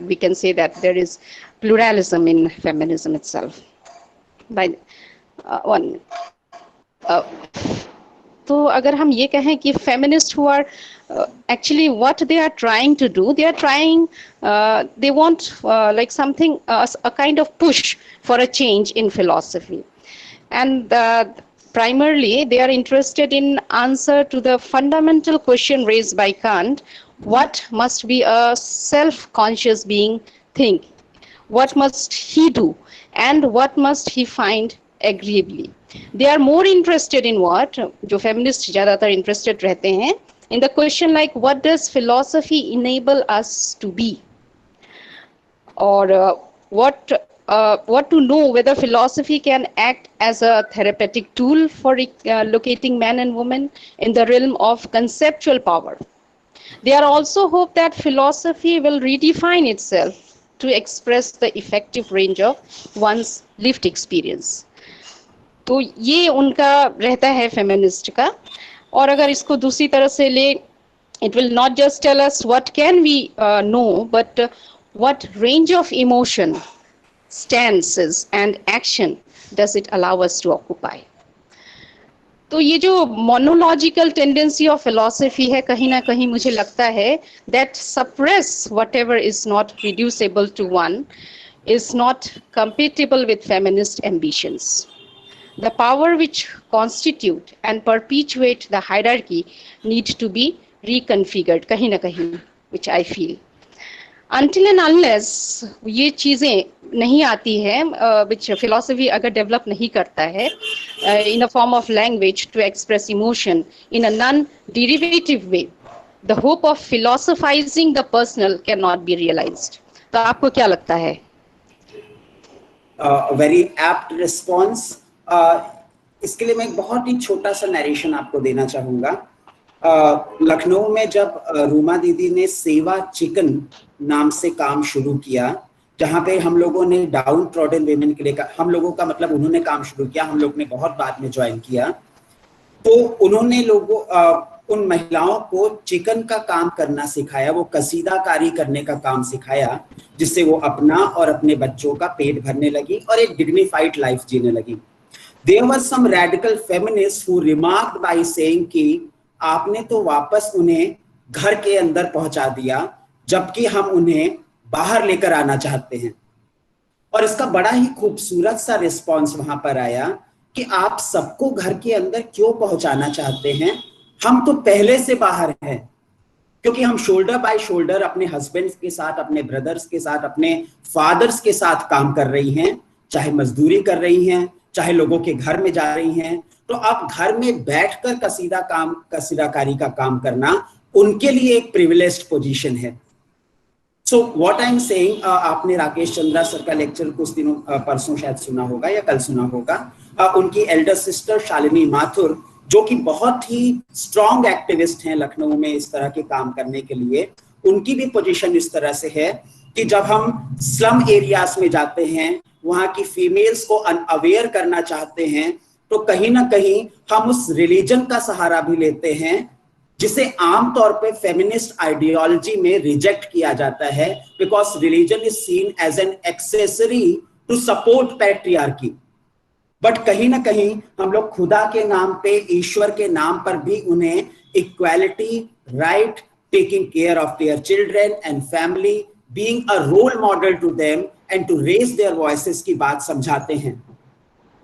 [SPEAKER 8] we can say that there is pluralism in feminism itself. By one, तो अगर हम ये कहें कि feminists who are actually what they are trying to do, they are trying, they want like something, a kind of push for a change in philosophy. And primarily, they are interested in answer to the fundamental question raised by Kant: what must be a self-conscious being think? What must he do? And what must he find agreeably? They are more interested in what, जो feminists ज़्यादातर interested रहते हैं, in the question like what does philosophy enable us to be? Or what to know whether philosophy can act as a therapeutic tool for locating man and woman in the realm of conceptual power. They are also hope that philosophy will redefine itself to express the effective range of one's lived experience. तो ये उनका रहता है feminist का. और अगर इसको दूसरी तरह से ले, it will not just tell us what can we know, but what range of emotion, stances and action does it allow us to occupy. तो ये जो monological tendency of philosophy है, कहीं ना कहीं मुझे लगता है that suppress whatever is not reducible to one is not compatible with feminist ambitions. The power which constitute and perpetuate the hierarchy need to be reconfigured, कहीं ना कहीं, which I feel. Until and unless ये चीज़ें नहीं आती है, which philosophy अगर develop नहीं करता है in a form of language to express emotion in a non-derivative way, the hope of philosophizing the personal cannot be realized. तो आपको क्या लगता है?
[SPEAKER 4] Very apt response. इसके लिए मैं एक बहुत ही छोटा सा नरेशन आपको देना चाहूँगा. लखनऊ में जब रूमा दीदी ने सेवा चिकन नाम से काम शुरू किया, जहाँ पे हम लोगों ने डाउन ट्रॉडन वेमेन के लिए, हम लोगों का मतलब उन्होंने काम शुरू किया, हम लोग ने बहुत बाद में ज्वाइन किया, तो उन्होंने उन महिलाओं को चिकन का काम करना सिखाया, वो कसीदाकारी करने का काम सिखाया, जिससे वो अपना और अपने बच्चों का पेट भरने लगी और एक डिग्निफाइड लाइफ जीने लगी. There were some radical feminists who remarked by saying कि आपने तो वापस उन्हें घर के अंदर पहुंचा दिया, जबकि हम उन्हें बाहर लेकर आना चाहते हैं. और इसका बड़ा ही खूबसूरत सा रिस्पॉन्स वहां पर आया कि आप सबको घर के अंदर क्यों पहुंचाना चाहते हैं, हम तो पहले से बाहर हैं, क्योंकि हम शोल्डर बाय शोल्डर अपने हस्बैंड्स के साथ, अपने ब्रदर्स के साथ, अपने फादर्स के साथ काम कर रही हैं, चाहे मजदूरी कर रही हैं, चाहे लोगों के घर में जा रही हैं. तो अब घर में बैठकर कसीदाकारी का काम करना उनके लिए एक प्रिविलेज्ड पोजीशन है. So what I am saying, आपने राकेश चंद्रा सर का लेक्चर कुछ दिनों परसों शायद सुना होगा या कल सुना होगा. उनकी एल्डर सिस्टर शालिनी माथुर, जो कि बहुत ही स्ट्रॉन्ग एक्टिविस्ट हैं लखनऊ में इस तरह के काम करने के लिए, उनकी भी पोजीशन इस तरह से है कि जब हम स्लम एरियाज में जाते हैं, वहां की फीमेल्स को अनअवेयर करना चाहते हैं, तो कहीं ना कहीं हम उस रिलीजन का सहारा भी लेते हैं, जिसे आमतौर पे फेमिनिस्ट आइडियोलॉजी में रिजेक्ट किया जाता है, because religion is seen as an accessory to support patriarchy. But कहीं ना कहीं हम लोग खुदा के नाम पे, ईश्वर के नाम पर भी उन्हें equality, right, taking care of their children and family, being a role model to them and to raise their voices की बात समझाते हैं.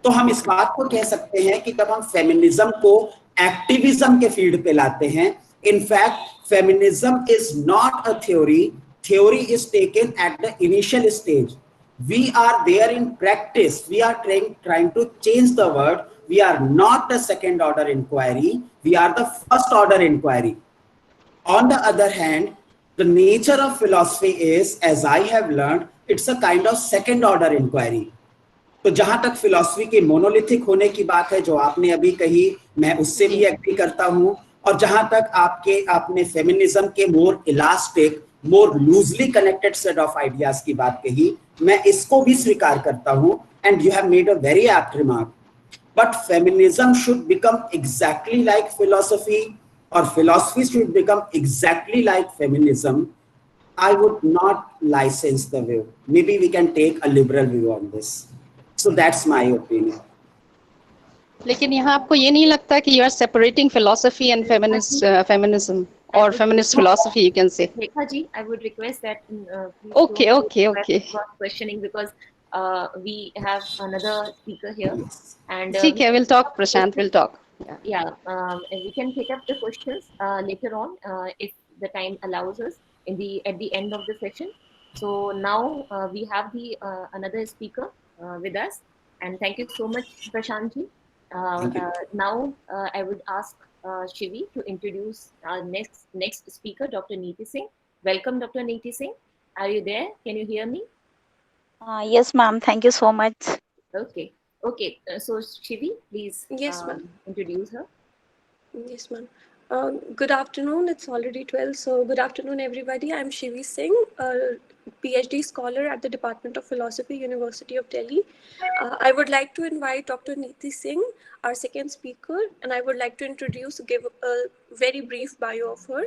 [SPEAKER 4] तो हम इस बात को कह सकते हैं कि जब हम फेमिनिज्म को एक्टिविज्म के फील्ड पे लाते हैं, in fact feminism is not a theory is taken at the initial stage. We are there in practice. We are trying to change the world. We are not the second order inquiry. We are the first order inquiry. On the other hand, the nature of philosophy is, as I have learned, it's a kind of second order inquiry. तो जहां तक philosophy के monolithic होने की बात है जो आपने अभी कही, मैं उससे भी एग्री करता हूं। और जहां तक आपने फेमिनिज्म के मोर elastic, more loosely connected set of ideas की बात कही, मैं इसको भी स्वीकार करता हूं। And you have made a very apt remark, but feminism should become exactly like philosophy, or philosophy should become exactly like feminism. I would not license the view. Maybe we can take a liberal view on this. So that's my opinion.
[SPEAKER 8] लेकिन यहाँ आपको ये नहीं लगता कि you are separating philosophy and feminism or feminist philosophy, you can say?
[SPEAKER 2] Rekha ji, I would request that please
[SPEAKER 8] Okay,
[SPEAKER 2] don't
[SPEAKER 8] okay.
[SPEAKER 2] questioning, because we have another speaker here, and
[SPEAKER 8] ठीक है, we'll talk, Prashant, we'll talk.
[SPEAKER 2] Yeah, we can pick up the questions later on if the time allows us at the end of the session. So now we have the another speaker with us, and thank you so much, Prashant ji. Now I would ask Shivi to introduce our next speaker, Dr. Neeti Singh. Welcome, Dr. Neeti Singh. Are you there? Can you hear me?
[SPEAKER 9] Yes, ma'am. Thank you so much.
[SPEAKER 2] Okay. So Shivi, please
[SPEAKER 6] Yes, ma'am.
[SPEAKER 2] introduce her.
[SPEAKER 6] Yes, ma'am. Good afternoon. It's already 12. So good afternoon, everybody. I'm Shivi Singh, a PhD scholar at the Department of Philosophy, University of Delhi. I would like to invite Dr. Neeti Singh, our second speaker, and I would like to give a very brief bio of her.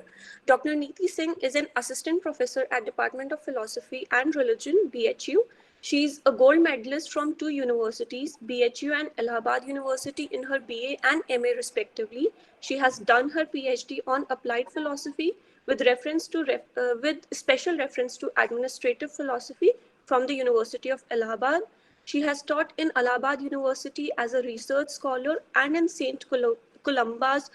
[SPEAKER 6] Dr. Neeti Singh is an assistant professor at Department of Philosophy and Religion, BHU. She's a gold medalist from 2 universities, BHU and Allahabad University, in her BA and MA respectively. She has done her PhD on applied philosophy with special reference to administrative philosophy from the University of Allahabad. She has taught in Allahabad University as a research scholar and in St. Columba's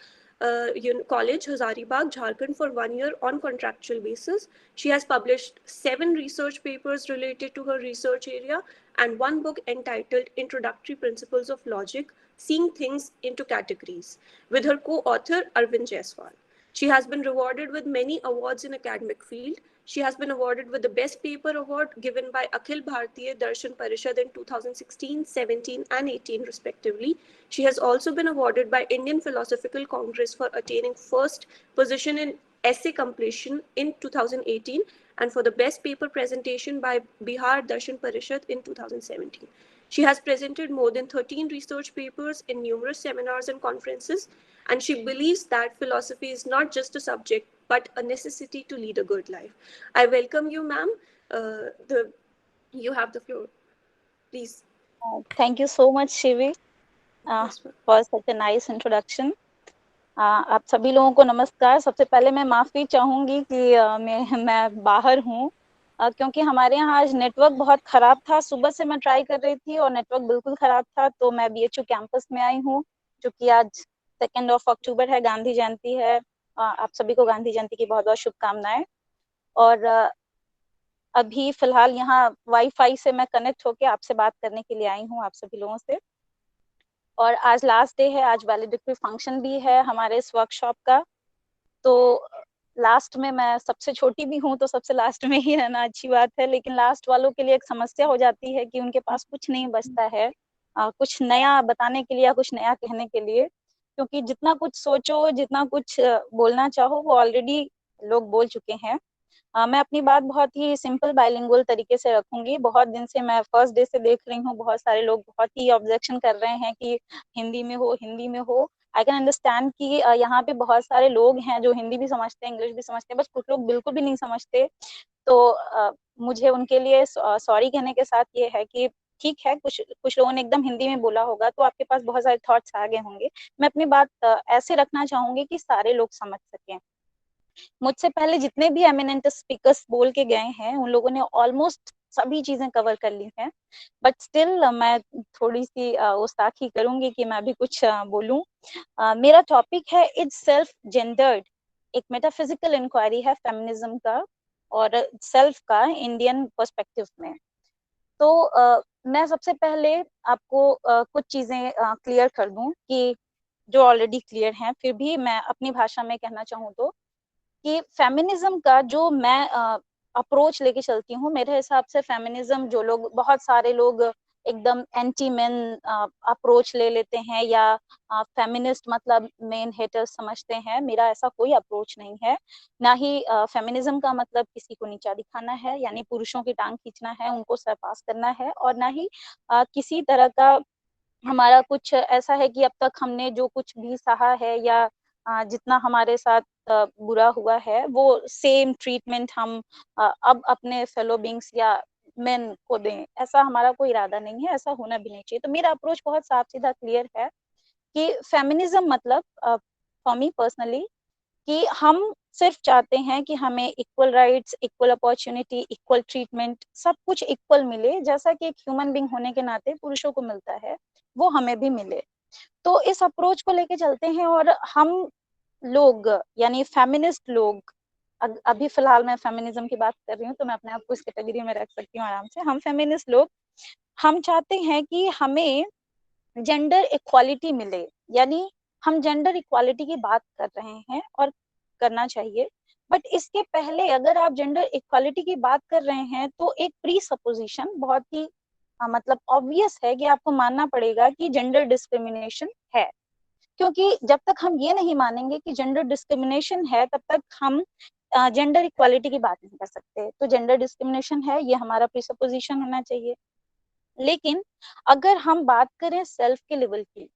[SPEAKER 6] College, Hazaribagh, Jharkhand for 1 year on contractual basis. She has published 7 research papers related to her research area and 1 book entitled Introductory Principles of Logic, Seeing Things into Categories, with her co-author Arvind Jaiswal. She has been rewarded with many awards in academic field. She has been awarded with the Best Paper Award given by Akhil Bharatiya Darshan Parishad in 2016, 17 and 18 respectively. She has also been awarded by Indian Philosophical Congress for attaining first position in essay completion in 2018 and for the Best Paper Presentation by Bihar Darshan Parishad in 2017. She has presented more than 13 research papers in numerous seminars and conferences, and she believes that philosophy is not just a subject, but a necessity to lead a good life. I welcome you, ma'am. You have the floor. Please.
[SPEAKER 9] Thank you so much, Shivi, for such a nice introduction. आप सभी लोगों को नमस्कार। सबसे पहले मैं माफ़ी चाहूँगी कि मैं बाहर हूँ, क्योंकि हमारे यहाँ आज नेटवर्क बहुत ख़राब था। सुबह से मैं ट्राई कर रही थी और नेटवर्क बिल्कुल ख़राब था, तो मैं BHU कैंपस में आई हूँ, क्योंकि आज 2 अक्टूबर है, गांधी जयंती है। आप सभी को गांधी जयंती की बहुत बहुत शुभकामनाएं। और अभी फिलहाल यहाँ वाईफाई से मैं कनेक्ट होके आपसे बात करने के लिए आई हूँ, आप सभी लोगों से। और आज लास्ट डे है, आज वैलिडिक्टरी फंक्शन भी है हमारे इस वर्कशॉप का। तो लास्ट में मैं सबसे छोटी भी हूँ, तो सबसे लास्ट में ही रहना अच्छी बात है, लेकिन लास्ट वालों के लिए एक समस्या हो जाती है कि उनके पास कुछ नहीं बचता है कुछ नया बताने के लिए या कुछ नया कहने के लिए, क्योंकि जितना कुछ सोचो, जितना कुछ बोलना चाहो, वो ऑलरेडी लोग बोल चुके हैं। मैं अपनी बात बहुत ही सिंपल बाइलिंगुअल तरीके से रखूंगी। बहुत दिन से मैं फर्स्ट डे से देख रही हूँ, बहुत सारे लोग बहुत ही ऑब्जेक्शन कर रहे हैं कि हिंदी में हो। आई कैन अंडरस्टैंड कि यहाँ पे बहुत सारे लोग हैं जो हिंदी भी समझते हैं, इंग्लिश भी समझते हैं, बस कुछ लोग बिल्कुल भी नहीं समझते। तो मुझे उनके लिए सॉरी कहने के साथ ये है कि ठीक है, कुछ लोगों ने एकदम हिंदी में बोला होगा, तो आपके पास बहुत सारे थॉट्स आ गए होंगे। मैं अपनी बात ऐसे रखना चाहूंगी कि सारे लोग समझ सकें। मुझसे पहले जितने भी एमिनेंट स्पीकर्स बोल के गए हैं, उन लोगों ने ऑलमोस्ट सभी चीजें कवर कर ली हैं, बट स्टिल मैं थोड़ी सी गुस्ताखी करूंगी कि मैं भी कुछ बोलूं। मेरा टॉपिक है इट्स सेल्फ जेंडर्ड, एक मेटाफिजिकल इंक्वायरी है फेमिनिज्म का और सेल्फ का इंडियन पर्सपेक्टिव में। तो मैं सबसे पहले आपको कुछ चीजें क्लियर कर दूं कि जो ऑलरेडी क्लियर हैं, फिर भी मैं अपनी भाषा में कहना चाहूँ तो कि फेमिनिज्म का जो मैं अप्रोच लेके चलती हूँ, मेरे हिसाब से फेमिनिज्म जो लोग, बहुत सारे लोग एकदम एंटी मेन अप्रोच ले लेते हैं या फेमिनिस्ट मतलब मेन हेटर्स समझते हैं। मेरा ऐसा कोई अप्रोच नहीं है। ना ही फेमिनिज्म का मतलब किसी को नीचा दिखाना है, यानी पुरुषों की टांग खींचना है, उनको सरपास करना है, और ना ही किसी तरह का हमारा कुछ ऐसा है कि अब तक हमने जो कुछ भी सहा है या जितना हमारे साथ बुरा हुआ है वो सेम ट्रीटमेंट हम अब अपने फेलो बींग्स या मेन को दें, ऐसा हमारा कोई इरादा नहीं है, ऐसा होना भी नहीं चाहिए। तो मेरा अप्रोच बहुत साफ सीधा क्लियर है कि फेमिनिज्म मतलब फॉर मी पर्सनली कि हम सिर्फ चाहते हैं कि हमें equal rights, equal opportunity, equal treatment, सब कुछ इक्वल मिले, जैसा कि एक ह्यूमन बीइंग होने के नाते पुरुषों को मिलता है वो हमें भी मिले। तो इस अप्रोच को लेके चलते हैं, और हम लोग यानी फेमिनिस्ट लोग, अभी फिलहाल मैं फेमिनिज्म की बात कर रही हूँ तो मैं अपने आप को इस कैटेगरी में रख सकती हूँ आराम से। हम फेमिनिस्ट लोग हम चाहते हैं कि हमें जेंडर इक्वालिटी मिले, यानी हम जेंडर इक्वालिटी की बात कर रहे हैं और करना चाहिए, बट इसके पहले अगर आप जेंडर इक्वालिटी की बात कर रहे हैं तो एक प्री सपोजिशन बहुत ही मतलब ऑब्वियस है कि आपको मानना पड़ेगा कि जेंडर डिस्क्रिमिनेशन है, क्योंकि जब तक हम ये नहीं मानेंगे कि जेंडर डिस्क्रिमिनेशन है तब तक हम जेंडर इक्वालिटी की बात नहीं कर सकते। तो जेंडर डिस्क्रिमिनेशन है, ये हमारा प्री सपोजिशन होना चाहिए। लेकिन अगर हम बात करें सेल्फ के लेवल की,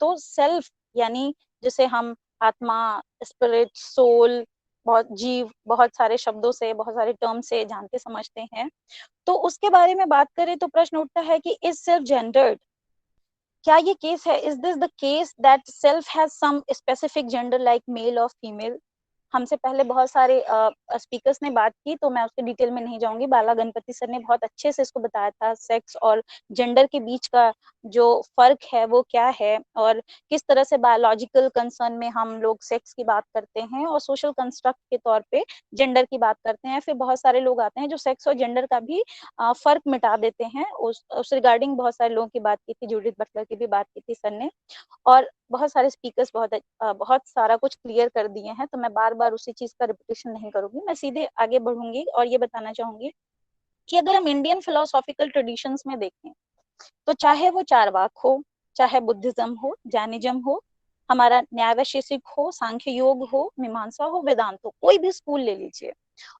[SPEAKER 9] तो सेल्फ यानी जिसे हम आत्मा, स्पिरिट, सोल, बहुत जीव, बहुत सारे शब्दों से, बहुत सारे टर्म से जानते समझते हैं, तो उसके बारे में बात करें तो प्रश्न उठता है कि इज सेल्फ जेंडर्ड? क्या ये केस है? Is this the case that self has some specific gender like male और फीमेल? हमसे पहले बहुत सारे स्पीकर्स ने बात की, तो मैं उसके डिटेल में नहीं जाऊंगी। बाला गणपति सर ने बहुत अच्छे से इसको बताया था, सेक्स और जेंडर के बीच का जो फर्क है वो क्या है, और किस तरह से बायोलॉजिकल कंसर्न में हम लोग सेक्स की बात करते हैं और सोशल कंस्ट्रक्ट के तौर पे जेंडर की बात करते हैं। फिर बहुत सारे लोग आते हैं जो सेक्स और जेंडर का भी फर्क मिटा देते हैं। उस रिगार्डिंग बहुत सारे लोगों की बात की थी, जूडिथ बटलर की भी बात की थी सर ने, और बहुत सारे स्पीकर्स बहुत सारा कुछ क्लियर कर दिए हैं, तो मैं बार बार उसी चीज का रिपीटेशन नहीं करूंगी। मैं सीधे आगे बढ़ूंगी और ये बताना चाहूंगी कि अगर हम इंडियन फिलोसॉफिकल ट्रेडिशंस में देखें तो चाहे वो चारवाक हो, चाहे बुद्धिज्म हो, जैनिज्म हो, हमारा न्याय वैशेषिक हो, सांख्य योग हो, मीमांसा हो, वेदांत हो, कोई भी स्कूल ले लीजिए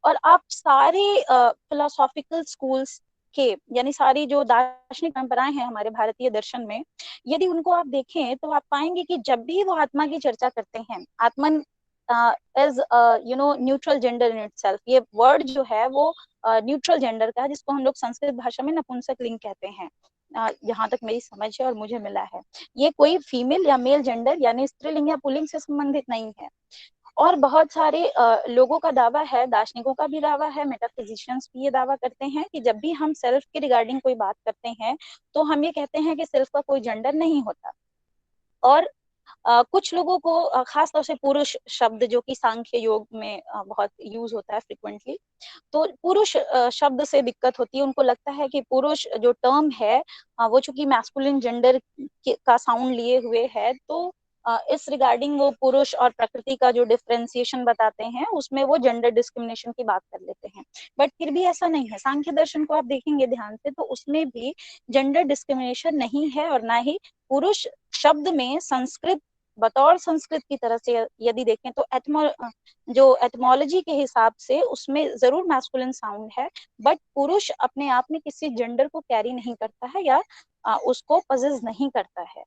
[SPEAKER 9] और आप सारे फिलोसॉफिकल स्कूल्स के यानी सारी जो दार्शनिक परंपराएं हैं हमारे भारतीय दर्शन में, यदि उनको आप देखें तो आप पाएंगे कि जब भी वो आत्मा की चर्चा करते हैं, आत्मन is neutral gender in itself, ये वर्ड जो है वो न्यूट्रल जेंडर का है, जिसको हम लोग संस्कृत भाषा में नपुंसक लिंग कहते हैं, यहाँ तक मेरी समझ है और मुझे मिला है। ये कोई फीमेल या मेल जेंडर यानी स्त्रीलिंग या पुल्लिंग से संबंधित नहीं है। और बहुत सारे लोगों का दावा है, दार्शनिकों का भी दावा है, मेटाफिजिशियंस भी ये दावा करते हैं कि जब भी हम सेल्फ के रिगार्डिंग कोई बात करते हैं तो हम ये कहते हैं कि सेल्फ का कोई जेंडर नहीं होता। और कुछ लोगों को खास तौर से पुरुष शब्द जो कि सांख्य योग में बहुत यूज होता है फ्रिक्वेंटली, तो पुरुष शब्द से दिक्कत होती है। उनको लगता है कि पुरुष जो टर्म है वो चूंकि मैस्कुलिन जेंडर का साउंड लिए हुए है, तो इस रिगार्डिंग वो पुरुष और प्रकृति का जो डिफरेंशिएशन बताते हैं उसमें वो जेंडर डिस्क्रिमिनेशन की बात कर लेते हैं। बट फिर भी ऐसा नहीं है। सांख्य दर्शन को आप देखेंगे ध्यान से तो उसमें भी जेंडर डिस्क्रिमिनेशन नहीं है, और ना ही पुरुष शब्द में संस्कृत बतौर संस्कृत की तरह से यदि देखें तो जो एटमोलॉजी के हिसाब से उसमें जरूर मैस्कुलिन साउंड है, बट पुरुष अपने आप में किसी जेंडर को कैरी नहीं करता है या उसको पजेस नहीं करता है।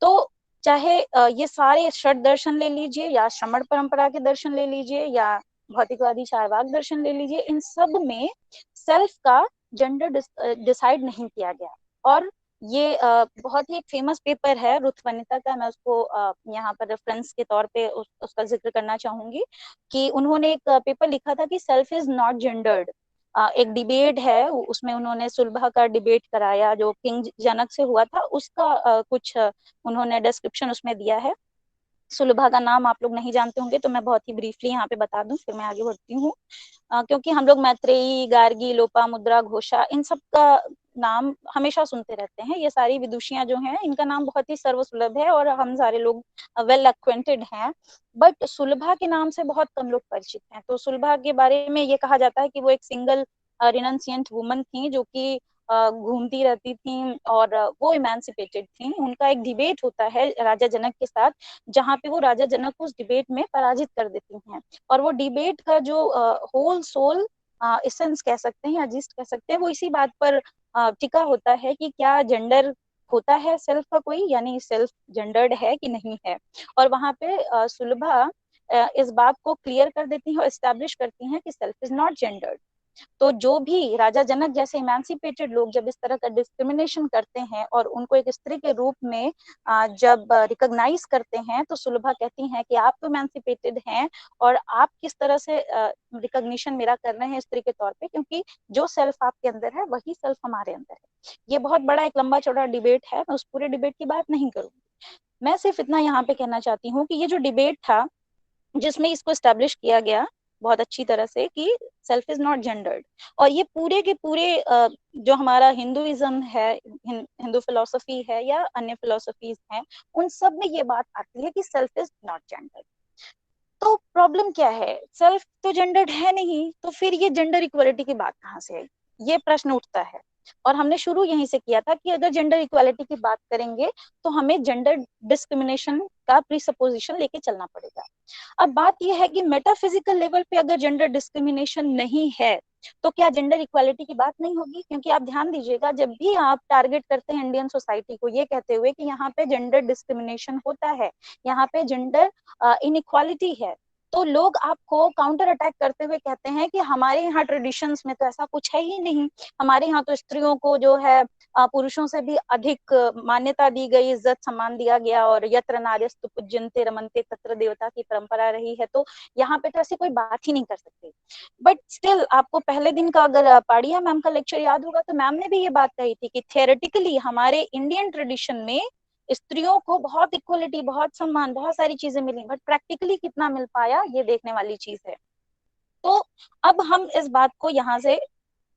[SPEAKER 9] तो चाहे ये सारे षड दर्शन ले लीजिए या श्रमण परंपरा के दर्शन ले लीजिए या भौतिकवादी चारवाक दर्शन ले लीजिए, इन सब में सेल्फ का जेंडर डिसाइड नहीं किया गया। और ये बहुत ही एक फेमस पेपर है रुथ वनिता का, मैं उसको यहाँ पर रेफरेंस के तौर पे उसका जिक्र करना चाहूंगी कि उन्होंने एक पेपर लिखा था कि सेल्फ इज नॉट जेंडर्ड। एक डिबेट है, उसमें उन्होंने सुलभा का डिबेट कराया जो किंग जनक से हुआ था, उसका कुछ उन्होंने डिस्क्रिप्शन उसमें दिया है। सुलभा का नाम आप लोग नहीं जानते होंगे तो मैं बहुत ही ब्रीफली यहाँ पे बता दूं, फिर मैं आगे बढ़ती हूँ। क्योंकि हम लोग मैत्रेयी, गार्गी, लोपामुद्रा, घोषा इन सब का नाम हमेशा सुनते रहते हैं। ये सारी विदुषियां जो हैं इनका नाम बहुत ही सर्वसुलभ है और हम सारे लोग वेल एक्वेंटेड हैं, बट सुलभा के नाम से बहुत कम लोग परिचित हैं। तो सुलभा के बारे में ये कहा जाता है कि वो एक सिंगल रिनंसिएंट वुमन थी जो कि घूमती रहती थी और वो इमेंसिपेटेड थी। उनका एक डिबेट होता है राजा जनक के साथ, जहाँ पे वो राजा जनक को उस डिबेट में पराजित कर देती हैं, और वो डिबेट का जो होल सोल एसेंस कह सकते हैं या जिस्ट कह सकते हैं, वो इसी बात पर टिका होता है कि क्या जेंडर होता है सेल्फ का कोई, यानी सेल्फ जेंडर्ड है कि नहीं है। और वहां पे सुलभा इस बात को क्लियर कर देती है और एस्टैब्लिश करती हैं कि सेल्फ इज नॉट जेंडर्ड। तो जो भी राजा जनक जैसे इमेंसिपेटेड लोग जब इस तरह का डिस्क्रिमिनेशन करते हैं और उनको एक स्त्री के रूप में जब रिकॉग्नाइज करते हैं, तो सुलभा कहती हैं कि आप तो इमेंसिपेटेड हैं और आप किस तरह से रिकॉग्निशन मेरा कर रहे हैं स्त्री के तौर पे, क्योंकि जो सेल्फ आपके अंदर है वही सेल्फ हमारे अंदर है। ये बहुत बड़ा एक लंबा चौड़ा डिबेट है, मैं उस पूरे डिबेट की बात नहीं करूंगी। मैं सिर्फ इतना यहाँ पे कहना चाहती हूँ कि ये जो डिबेट था जिसमें इसको एस्टेब्लिश किया गया बहुत अच्छी तरह से कि सेल्फ इज नॉट जेंडर्ड, और ये पूरे के पूरे जो हमारा हिंदुइज्म है, हिंदू फिलोसफी है या अन्य फिलोसफीज हैं, उन सब में ये बात आती है कि सेल्फ इज नॉट जेंडर्ड। तो प्रॉब्लम क्या है, सेल्फ तो जेंडर्ड है नहीं, तो फिर ये जेंडर इक्वालिटी की बात कहाँ से आई, ये प्रश्न उठता है। और हमने शुरू यहीं से किया था कि अगर जेंडर इक्वालिटी की बात करेंगे तो हमें जेंडर डिस्क्रिमिनेशन का प्रीसपोजिशन लेके चलना पड़ेगा। अब बात यह है कि मेटाफिजिकल लेवल पे अगर जेंडर डिस्क्रिमिनेशन नहीं है तो क्या जेंडर इक्वालिटी की बात नहीं होगी? क्योंकि आप ध्यान दीजिएगा, जब भी आप टारगेट करते हैं इंडियन सोसाइटी को ये कहते हुए कि यहाँ पे जेंडर डिस्क्रिमिनेशन होता है, यहाँ पे जेंडर इनइक्वालिटी है, तो लोग आपको काउंटर अटैक करते हुए कहते हैं कि हमारे यहाँ ट्रेडिशंस में तो ऐसा कुछ है ही नहीं, हमारे यहाँ तो स्त्रियों को जो है पुरुषों से भी अधिक मान्यता दी गई, इज्जत सम्मान दिया गया, और यत्र नार्यस्तु पूज्यन्ते रमन्ते तत्र देवता की परंपरा रही है, तो यहाँ पे तो ऐसी कोई बात ही नहीं कर सकते। बट स्टिल आपको पहले दिन का अगर पाड़िया मैम का लेक्चर याद होगा तो मैम ने भी ये बात कही थी कि थियोरेटिकली हमारे इंडियन ट्रेडिशन में स्त्रियों को बहुत इक्वलिटी, बहुत सम्मान, बहुत सारी चीजें मिली, बट प्रैक्टिकली कितना मिल पाया ये देखने वाली चीज है। तो अब हम इस बात को यहाँ से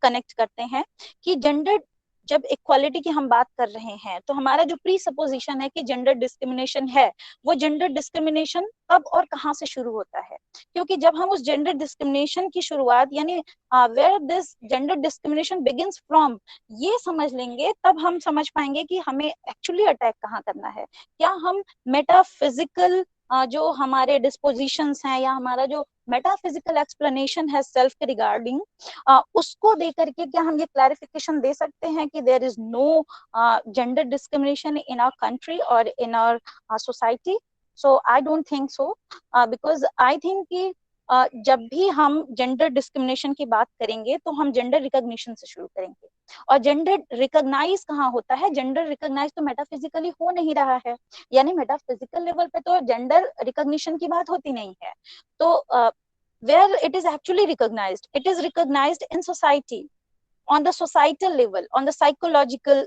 [SPEAKER 9] कनेक्ट करते हैं कि जेंडर, जब इक्वालिटी की हम बात कर रहे हैं तो हमारा जो प्री सपोजिशन है कि जेंडर डिस्क्रिमिनेशन है, वो जेंडर डिस्क्रिमिनेशन कब और कहाँ से शुरू होता है? क्योंकि जब हम उस जेंडर डिस्क्रिमिनेशन की शुरुआत, यानी where this gender discrimination begins from, ये समझ लेंगे, तब हम समझ पाएंगे कि हमें एक्चुअली अटैक कहाँ करना है। क्या हम मेटाफिजिकल जो हमारे डिस्पोजिशंस हैं या हमारा जो मेटाफिजिकल एक्सप्लेनेशन है सेल्फ के रिगार्डिंग, उसको दे करके क्या हम ये क्लैरिफिकेशन दे सकते हैं कि there is no gender discrimination in our country और in our society? So I don't think so, because I think कि जब भी हम जेंडर डिस्क्रिमिनेशन की बात करेंगे तो हम जेंडर रिकॉग्निशन से शुरू करेंगे, और जेंडर रिकॉग्नाइज कहाँ होता है? जेंडर रिकॉग्नाइज तो मेटाफिजिकली हो नहीं रहा है, यानी मेटाफिजिकल लेवल पे तो जेंडर रिकॉग्निशन की बात होती नहीं है। तो where it is actually recognized, it is recognized in society, on the societal level, on the psychological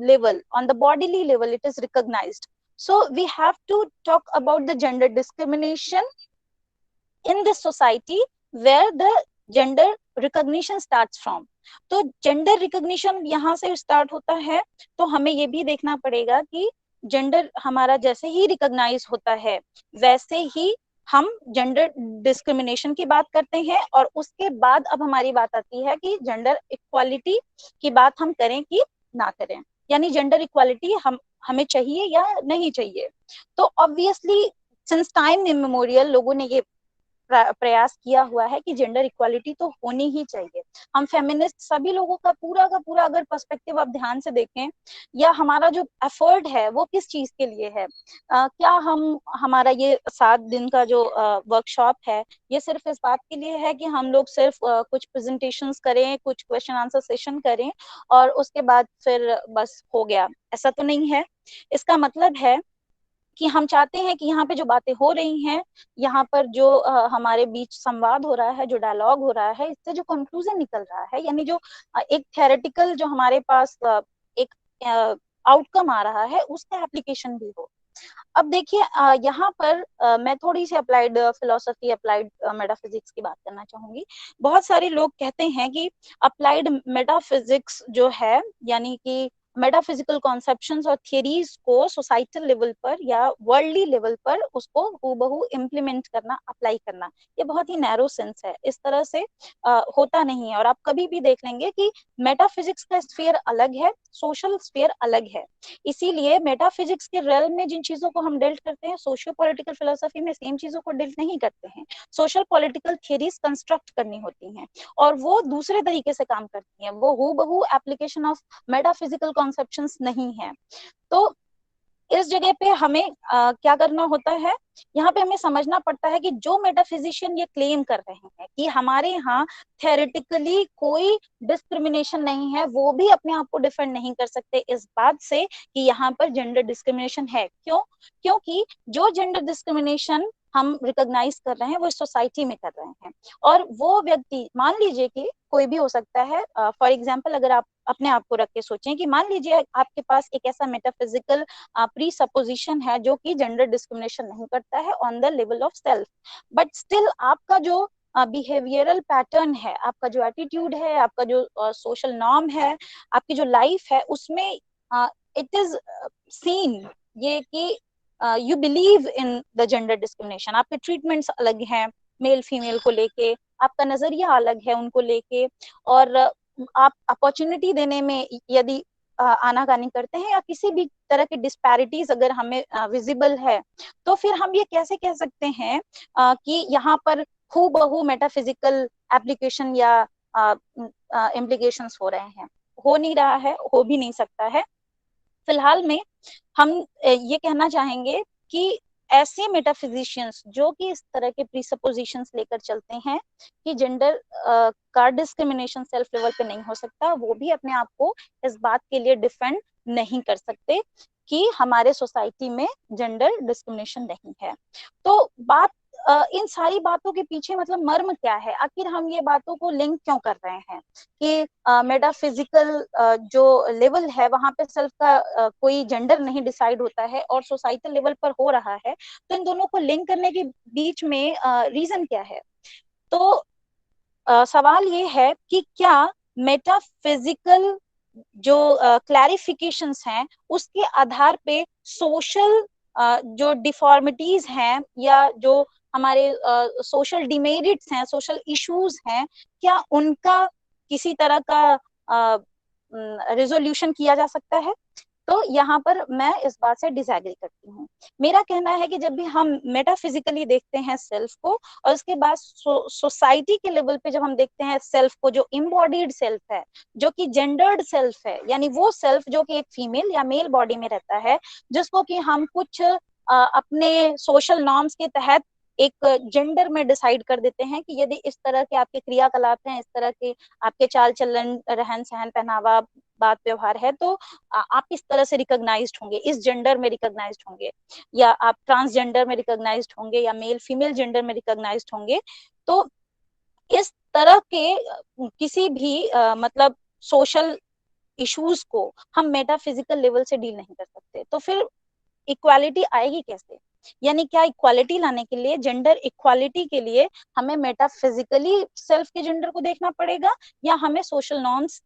[SPEAKER 9] level, on the bodily level, it is recognized. So we have to talk about the gender discrimination in this society where the gender recognition starts from. तो gender recognition यहाँ से start होता है, तो हमें ये भी देखना पड़ेगा कि जेंडर हमारा जैसे ही रिकॉग्नाइज होता है वैसे ही हम जेंडर डिस्क्रिमिनेशन की बात करते हैं, और उसके बाद अब हमारी बात आती है कि जेंडर इक्वालिटी की बात हम करें कि ना करें, यानी जेंडर इक्वालिटी हमें चाहिए या नहीं चाहिए। तो ऑब्वियसली सिंस टाइम इमेमोरियल लोगों ने ये प्रयास किया हुआ है कि जेंडर इक्वालिटी तो होनी ही चाहिए। हम फेमिनिस्ट सभी लोगों का पूरा अगर पर्सपेक्टिव आप ध्यान से देखें, या हमारा जो एफर्ट है वो किस चीज के लिए है? क्या हमारा ये 7 दिन का जो वर्कशॉप है ये सिर्फ इस बात के लिए है कि हम लोग सिर्फ कुछ प्रेजेंटेशंस करें, कुछ क्वेश्चन आंसर सेशन करें और उसके बाद फिर बस हो गया? ऐसा तो नहीं है। इसका मतलब है कि हम चाहते हैं कि यहाँ पे जो बातें हो रही हैं, यहाँ पर जो हमारे बीच संवाद हो रहा है, जो डायलॉग हो रहा है, इससे जो कंक्लूजन निकल रहा है, यानी जो एक थ्योरेटिकल जो हमारे पास एक आउटकम आ रहा है, उसका एप्लीकेशन भी हो। अब देखिए यहाँ पर मैं थोड़ी सी अप्लाइड फिलोसफी, अप्लाइड मेटाफिजिक्स की बात करना चाहूंगी। बहुत सारे लोग कहते हैं कि अप्लाइड मेटाफिजिक्स जो है, यानी कि मेटाफिजिकल कॉन्सेप्शंस और थियरीज को सोसाइटल लेवल पर या वर्ल्डली लेवल पर उसको हूबहू इम्प्लीमेंट करना, अप्लाई करना, ये बहुत ही नैरो सेंस है। इस तरह से होता नहीं है। और आप कभी भी देख लेंगे कि मेटाफिजिक्स का स्फीयर अलग है, सोशल स्फीयर अलग है। इसीलिए मेटाफिजिक्स के रेल में जिन चीजों को हम डिल्ट करते हैं, सोशियो पॉलिटिकल फिलोसफी में सेम चीजों को डिल्ट नहीं करते हैं। सोशल पॉलिटिकल थियरीज कंस्ट्रक्ट करनी होती हैं और वो दूसरे तरीके से काम करती हैं, वो हूबहू एप्लीकेशन ऑफ मेटाफिजिकल कॉन्सेप्शंस नहीं है। तो इस जगह पे हमें क्या करना होता है, यहाँ पे हमें समझना पड़ता है कि जो मेटाफिजिशियन ये क्लेम कर रहे हैं कि हमारे यहाँ थ्योरेटिकली कोई डिस्क्रिमिनेशन नहीं है, वो भी अपने आप को डिफेंड नहीं कर सकते इस बात से कि यहाँ पर जेंडर डिस्क्रिमिनेशन है। क्यों? क्योंकि जो जेंडर डिस्क्रिमिनेशन हम रिकॉग्नाइज कर रहे हैं वो सोसाइटी में कर रहे हैं। और वो व्यक्ति, मान लीजिए कि कोई भी हो सकता है, फॉर एग्जाम्पल अगर आप अपने आप को रख के सोचें कि मान लीजिए आपके पास एक ऐसा मेटाफिजिकल प्री सपोजिशन है जो कि जेंडर डिस्क्रिमिनेशन नहीं करता है on the level of self, but still आपका जो बिहेवियरल पैटर्न है, आपका जो एटीट्यूड है, आपका जो सोशल नॉर्म है, आपकी जो लाइफ है, उसमें इट इज सीन ये कि you believe in the gender discrimination. आपके ट्रीटमेंट्स अलग हैं मेल फीमेल को लेके, आपका नजरिया अलग है उनको लेके, और आप अपॉर्चुनिटी देने में यदि आनाकानी करते हैं या किसी भी तरह की डिस्पैरिटीज अगर हमें विजिबल है, तो फिर हम ये कैसे कह सकते हैं कि यहाँ पर हूबहू मेटाफिजिकल एप्लीकेशन या इम्प्लीकेशंस हो रहे हैं। हो नहीं रहा है, हो भी नहीं सकता है। फिलहाल में हम ये कहना चाहेंगे कि ऐसे मेटाफिजिशियंस जो कि इस तरह के प्रीसपोजिशंस लेकर चलते हैं कि जेंडर का डिस्क्रिमिनेशन सेल्फ लेवल पे नहीं हो सकता, वो भी अपने आप को इस बात के लिए डिफेंड नहीं कर सकते कि हमारे सोसाइटी में जेंडर डिस्क्रिमिनेशन नहीं है। तो बात इन सारी बातों के पीछे मतलब मर्म क्या है, आखिर हम ये बातों को लिंक क्यों कर रहे हैं कि मेटाफिजिकल जो लेवल है वहां पे सेल्फ का कोई जेंडर नहीं डिसाइड होता है और सोसाइटल लेवल पर हो रहा है, तो इन दोनों को लिंक करने के बीच में रीजन क्या है? तो सवाल ये है कि क्या मेटाफिजिकल जो क्लैरिफिकेशंस हैं उसके आधार पे सोशल जो डिफॉर्मिटीज हैं या जो हमारे सोशल डिमेरिट्स हैं, सोशल इश्यूज हैं, क्या उनका किसी तरह का रिजोल्यूशन किया जा सकता है? तो यहाँ पर मैं इस बात से डिसएग्री करती हूँ। मेरा कहना है कि जब भी हम मेटाफिजिकली देखते हैं सेल्फ को और उसके बाद सोसाइटी के लेवल पे जब हम देखते हैं सेल्फ को, जो इम्बॉडीड सेल्फ है, जो कि जेंडर्ड सेल्फ है, यानी वो सेल्फ जो कि एक फीमेल या मेल बॉडी में रहता है, जिसको कि हम कुछ अपने सोशल नॉर्म्स के तहत एक जेंडर में डिसाइड कर देते हैं कि यदि इस तरह के आपके क्रियाकलाप हैं, इस तरह के आपके चाल चलन, रहन सहन, पहनावा, बात व्यवहार है, तो आप इस तरह से रिकॉग्नाइज्ड होंगे, इस जेंडर में रिकॉग्नाइज्ड होंगे, या आप ट्रांसजेंडर में रिकॉग्नाइज्ड होंगे या मेल फीमेल जेंडर में रिकॉग्नाइज्ड होंगे। तो इस तरह के किसी भी मतलब सोशल इश्यूज को हम मेटाफिजिकल लेवल से डील नहीं कर सकते। तो फिर इक्वालिटी आएगी कैसे? यानी क्या इक्वालिटी लाने के लिए, जेंडर इक्वालिटी के लिए हमें मेटाफिजिकली सेल्फ के जेंडर को देखना पड़ेगा, या हमें सोशल नॉर्म्स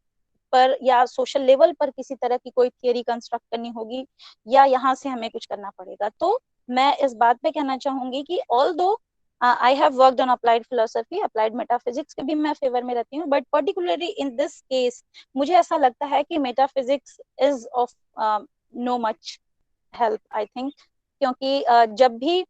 [SPEAKER 9] पर या सोशल लेवल पर किसी तरह की कोई थियरी कंस्ट्रक्ट करनी होगी, या यहाँ से हमें कुछ करना पड़ेगा? तो मैं इस बात पे कहना चाहूंगी कि although I have worked on applied philosophy, applied metaphysics के भी मैं फेवर में रहती हूँ, but particularly in this case मुझे ऐसा लगता है कि metaphysics is of no much help, I think, क्योंकि जब भी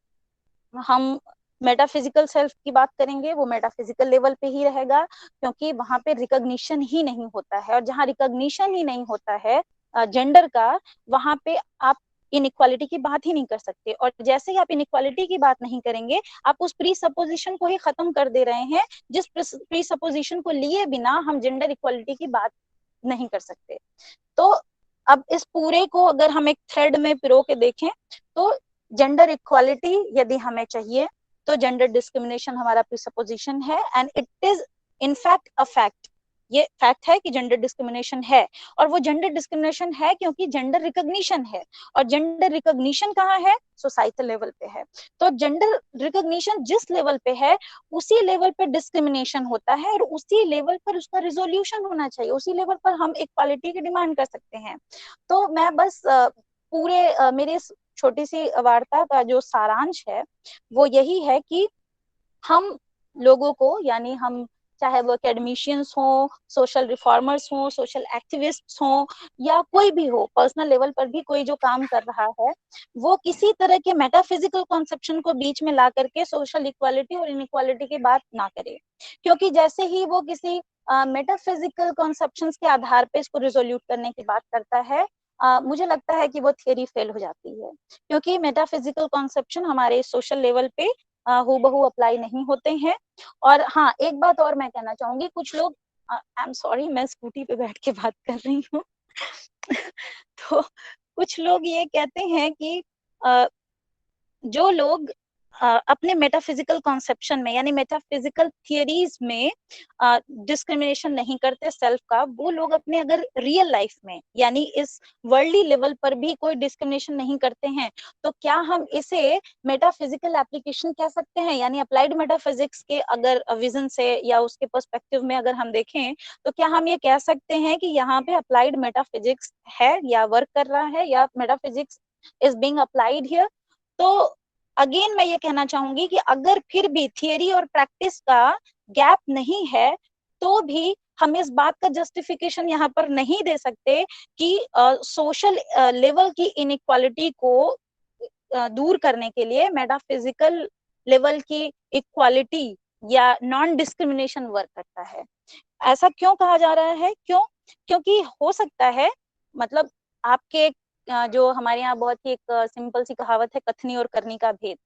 [SPEAKER 9] हम मेटाफिजिकल सेल्फ की बात करेंगे वो मेटाफिजिकल लेवल पे ही रहेगा, क्योंकि वहां पे रिकॉग्निशन ही नहीं होता है, और जहाँ रिकॉग्निशन ही नहीं होता है जेंडर का, वहां पे आप इनइक्वालिटी की बात ही नहीं कर सकते। और जैसे ही आप इनइक्वालिटी की बात नहीं करेंगे, आप उस प्री सपोजिशन को ही खत्म कर दे रहे हैं, जिस प्री सपोजिशन को लिए बिना हम जेंडर इक्वालिटी की बात नहीं कर सकते। तो अब इस पूरे को अगर हम एक थ्रेड में पिरो के देखें, तो जेंडर इक्वालिटी यदि हमें चाहिए तो जेंडर डिस्क्रिमिनेशन हमारा प्रीसपोजिशन है, and it is in fact a fact. ये फैक्ट है कि जेंडर डिस्क्रिमिनेशन है, और वो जेंडर डिस्क्रिमिनेशन है क्योंकि जेंडर रिकॉग्निशन है, और जेंडर रिकॉग्निशन कहाँ है? सोसाइटल लेवल पे है। तो जेंडर रिकॉग्निशन जिस लेवल पे है उसी लेवल पे डिस्क्रिमिनेशन होता है, और उसी लेवल पर उसका रिजोल्यूशन होना चाहिए, उसी लेवल पर हम इक्वालिटी की डिमांड कर सकते हैं। तो मैं बस पूरे मेरे छोटी सी वार्ता का जो सारांश है वो यही है कि हम लोगों को, यानी हम चाहे वो एकेडमिशियंस हो, सोशल रिफॉर्मर्स हो, सोशल एक्टिविस्ट्स हो, या कोई भी हो, पर्सनल लेवल पर भी कोई जो काम कर रहा है, वो किसी तरह के मेटाफिजिकल कॉन्सेप्शन को बीच में ला करके सोशल इक्वालिटी और इनइक्वालिटी की बात ना करे, क्योंकि जैसे ही वो किसी मेटाफिजिकल कॉन्सेप्शंस के आधार पे इसको रिजोल्यूट करने की बात करता है, मुझे लगता है कि वो थियरी फेल हो जाती है, क्योंकि मेटाफिजिकल कॉन्सेप्शन हमारे सोशल लेवल पे हूबहू अप्लाई नहीं होते हैं। और हाँ, एक बात और मैं कहना चाहूंगी, कुछ लोग, आई एम सॉरी, मैं स्कूटी पे बैठ के बात कर रही हूँ तो कुछ लोग ये कहते हैं कि जो लोग अपने मेटाफिजिकल कॉन्सेप्शन में, यानी मेटाफिजिकल थियरीज में डिस्क्रिमिनेशन नहीं करते सेल्फ का, वो लोग अपने अगर रियल लाइफ में, यानी इस वर्ल्डली लेवल पर भी कोई डिस्क्रिमिनेशन नहीं करते हैं, तो क्या हम इसे मेटाफिजिकल एप्लीकेशन कह सकते हैं? यानी अप्लाइड मेटाफिजिक्स के अगर विजन से या उसके पर्सपेक्टिव में अगर हम देखें, तो क्या हम ये कह सकते हैं कि यहाँ पे अप्लाइड मेटाफिजिक्स है या वर्क कर रहा है, या metaphysics is being applied here? तो अगेन मैं ये कहना चाहूंगी कि अगर फिर भी थियरी और प्रैक्टिस का गैप नहीं है, तो भी हम इस बात का जस्टिफिकेशन यहाँ पर नहीं दे सकते कि सोशल लेवल की इनइक्वालिटी को दूर करने के लिए मेटाफिजिकल लेवल की इक्वालिटी या नॉन डिस्क्रिमिनेशन वर्क करता है। ऐसा क्यों कहा जा रहा है? क्योंकि हो सकता है, मतलब आपके जो हमारे यहाँ बहुत ही एक सिंपल सी कहावत है, कथनी और करनी का भेद,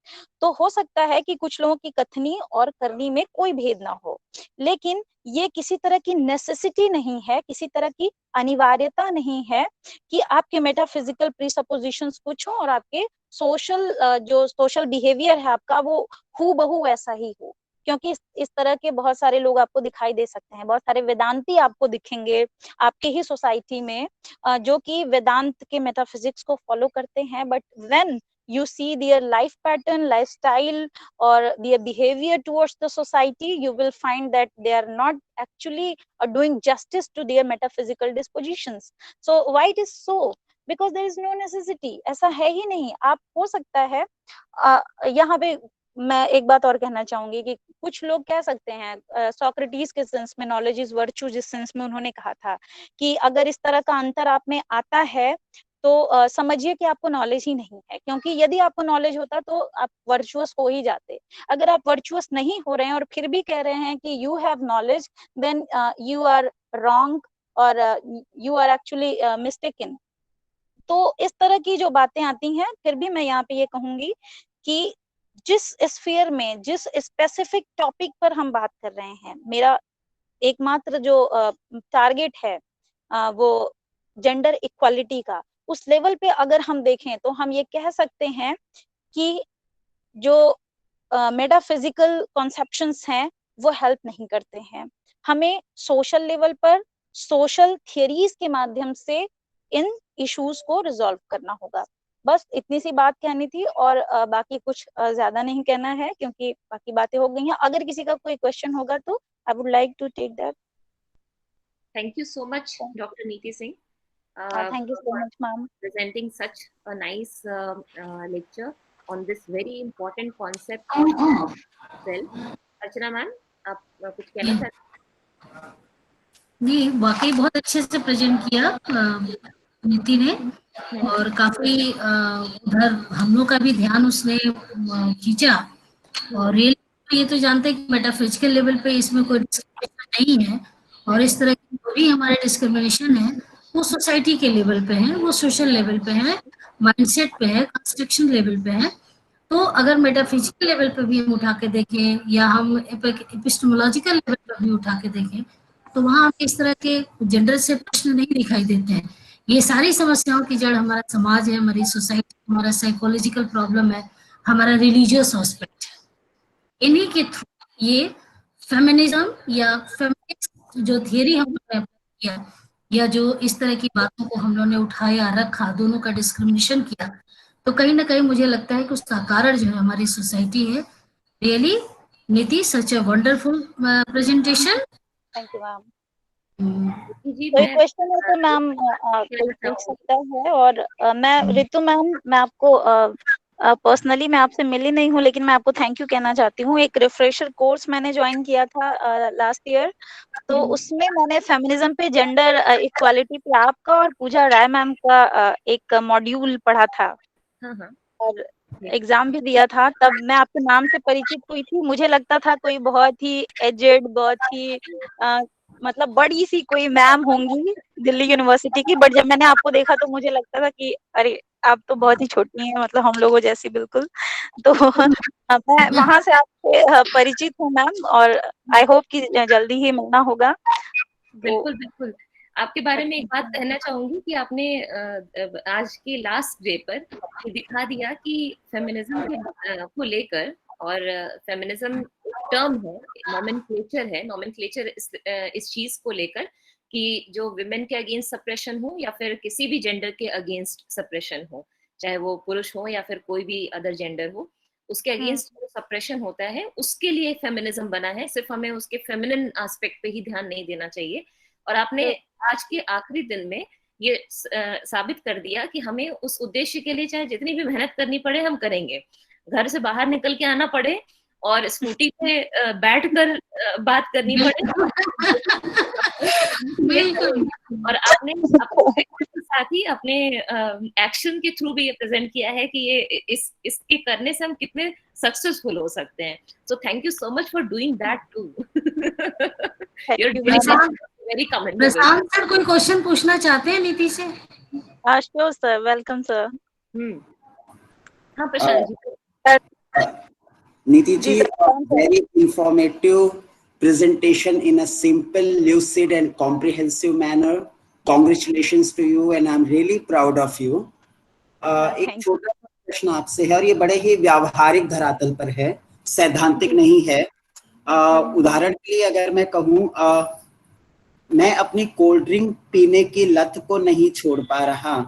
[SPEAKER 9] तो हो सकता है कि कुछ लोगों की कथनी और करनी में कोई भेद ना हो, लेकिन ये किसी तरह की नेसेसिटी नहीं है, किसी तरह की अनिवार्यता नहीं है कि आपके मेटाफिजिकल प्रीसपोजिशंस कुछ हो और आपके सोशल जो सोशल बिहेवियर है आपका वो हूबहू वैसा ही हो, क्योंकि इस तरह के बहुत सारे लोग आपको दिखाई दे सकते हैं, बहुत सारे वेदांती आपको दिखेंगे आपके ही सोसाइटी में जो कि वेदांत के मेटाफिजिक्स को फॉलो करते हैं, but when you see their life pattern, lifestyle, or their behavior towards the society, you will find that they are not actually doing justice to their metaphysical dispositions. So why it is so? Because there is no necessity. ऐसा है ही नहीं। आप हो सकता है यहाँ पे मैं एक बात और कहना चाहूंगी कि कुछ लोग कह सकते हैं, सोक्रेटिस के सेंस में नॉलेज इज वर्च्यू जिस सेंस में उन्होंने कहा था कि अगर इस तरह का अंतर आप में आता है तो समझिए कि आपको नॉलेज ही नहीं है, क्योंकि यदि आपको नॉलेज होता तो आप वर्चुअस हो ही जाते। अगर आप वर्चुअस नहीं हो रहे हैं और फिर भी कह रहे हैं कि you have knowledge, then you are wrong और यू आर एक्चुअली मिस्टेकन। तो इस तरह की जो बातें आती हैं, फिर भी मैं यहाँ पे ये कहूंगी कि जिस स्फीयर में, जिस स्पेसिफिक टॉपिक पर हम बात कर रहे हैं, मेरा एकमात्र जो टारगेट है वो जेंडर इक्वालिटी का, उस लेवल पे अगर हम देखें तो हम ये कह सकते हैं कि जो मेटाफिजिकल कॉन्सेप्शंस हैं वो हेल्प नहीं करते हैं। हमें सोशल लेवल पर सोशल थियरीज के माध्यम से इन इश्यूज को रिजॉल्व करना होगा। बस इतनी सी बात कहनी थी और बाकी कुछ ज्यादा नहीं कहना है, क्योंकि बाकी बातें हो गई हैं। अगर किसी का कोई क्वेश्चन होगा तो I would like to take that.
[SPEAKER 2] Thank you so much, Dr. Neeti Singh.
[SPEAKER 9] Thank you so much, ma'am.
[SPEAKER 2] Presenting such a nice lecture on this very important concept. Well, Archana ma'am, आप कुछ कहना चाहते हैं?
[SPEAKER 1] जी, वाकई बहुत अच्छे से present किया नीति ने, और काफी उधर हम लोग का भी ध्यान उसने खींचा। और रियल ये तो जानते हैं कि मेटाफिजिकल लेवल पे इसमें कोई डिस्क्रिमिनेशन नहीं है, और इस तरह की जो भी हमारे डिस्क्रिमिनेशन है वो सोसाइटी के लेवल पे है, वो सोशल लेवल पे है, माइंडसेट पे है, कंस्ट्रक्शन लेवल पे है। तो अगर मेटाफिजिकल लेवल पे भी हम उठा के देखें या हम एपिस्टेमोलॉजिकल लेवल पे भी उठा के देखें, तो वहाँ इस तरह के जेंडर से प्रश्न नहीं दिखाई देते हैं। ये सारी समस्याओं की जड़ हमारा समाज है, हमारी सोसाइटी, हमारा साइकोलॉजिकल प्रॉब्लम है, हमारा रिलीजियस एस्पेक्ट है। इन्हीं के थ्रू ये फेमिनिज्म या फेमिनिस्ट जो थियरी हम लोगों ने apply किया या जो इस तरह की बातों को हम लोगों ने उठाया रखा, दोनों का डिस्क्रिमिनेशन किया, तो कहीं ना कहीं मुझे लगता है कि उसका कारण जो है हमारी सोसाइटी है। Really Niti, such a wonderful presentation.
[SPEAKER 9] Thank you ma'am.
[SPEAKER 2] जी
[SPEAKER 9] कोई
[SPEAKER 2] मैं
[SPEAKER 9] क्वेश्चन है तो मैम कोई पूछ सकता है। और मैं रितु मैम, मैं आपको पर्सनली मैं आपसे मिली नहीं हूँ, लेकिन मैं आपको थैंक यू कहना चाहती हूँ। एक रिफ्रेशर कोर्स मैंने ज्वाइन किया था लास्ट ईयर, तो उसमें मैंने फेमिनिज्म पे, जेंडर इक्वालिटी पे आपका और पूजा राय मैम का एक मॉड्यूल पढ़ा था
[SPEAKER 2] हाँ
[SPEAKER 9] और एग्जाम भी दिया था। तब मैं आपके नाम से परिचित हुई थी। मुझे लगता था कोई बहुत ही एजेड, बहुत ही मतलब बड़ी सी कोई मैम होंगी दिल्ली यूनिवर्सिटी की, बट जब मैंने आपको देखा तो मुझे लगता था कि अरे आप तो बहुत ही छोटी हैं, मतलब हम लोगों जैसी बिल्कुल। तो मैं वहां से आपसे परिचित हूँ मैम, और आई होप कि जल्दी ही मिलना होगा।
[SPEAKER 2] बिल्कुल बिल्कुल। आपके बारे में एक बात कहना चाहूंगी कि आपने आज के लास्ट डे पर ये दिखा दिया कि फेमिनिज्म के को लेकर, और फेमिनिज्म टर्म है, नॉमेनक्लेचर इस चीज को लेकर कि जो विमेन के अगेंस्ट सप्रेशन हो या फिर किसी भी जेंडर के अगेंस्ट सप्रेशन हो, चाहे वो पुरुष हो या फिर कोई भी अदर जेंडर हो, उसके अगेंस्ट जो सप्रेशन होता है उसके लिए फेमिनिज्म बना है। सिर्फ हमें उसके फेमिनिन एस्पेक्ट पे ही ध्यान नहीं देना चाहिए। और आपने आज के आखिरी दिन में ये साबित कर दिया कि हमें उस उद्देश्य के लिए चाहे जितनी भी मेहनत करनी पड़े हम करेंगे, घर से बाहर निकल के आना पड़े और स्कूटी पे बैठकर बात करनी पड़े और आपने अपने साथ ही अपने एक्शन के थ्रू भी ये प्रेजेंट किया है कि ये इसके करने से हम कितने सक्सेसफुल हो सकते हैं। So thank you so much for doing that too. Very commendable.
[SPEAKER 1] Prashant sir कोई क्वेश्चन पूछना चाहते हैं नीति से?
[SPEAKER 9] Sure sir, welcome sir.
[SPEAKER 2] हाँ प्रशांत जी।
[SPEAKER 4] Niti ji, very informative presentation in a simple, lucid and comprehensive manner. Congratulations to you and I'm really proud of you. एक छोटा सा प्रश्न आपसे है और ये बड़े ही व्यावहारिक धरातल पर है, सैद्धांतिक नहीं है। उदाहरण के लिए अगर मैं कहूँ, मैं अपनी कोल्ड ड्रिंक पीने की लत को नहीं छोड़ पा रहा,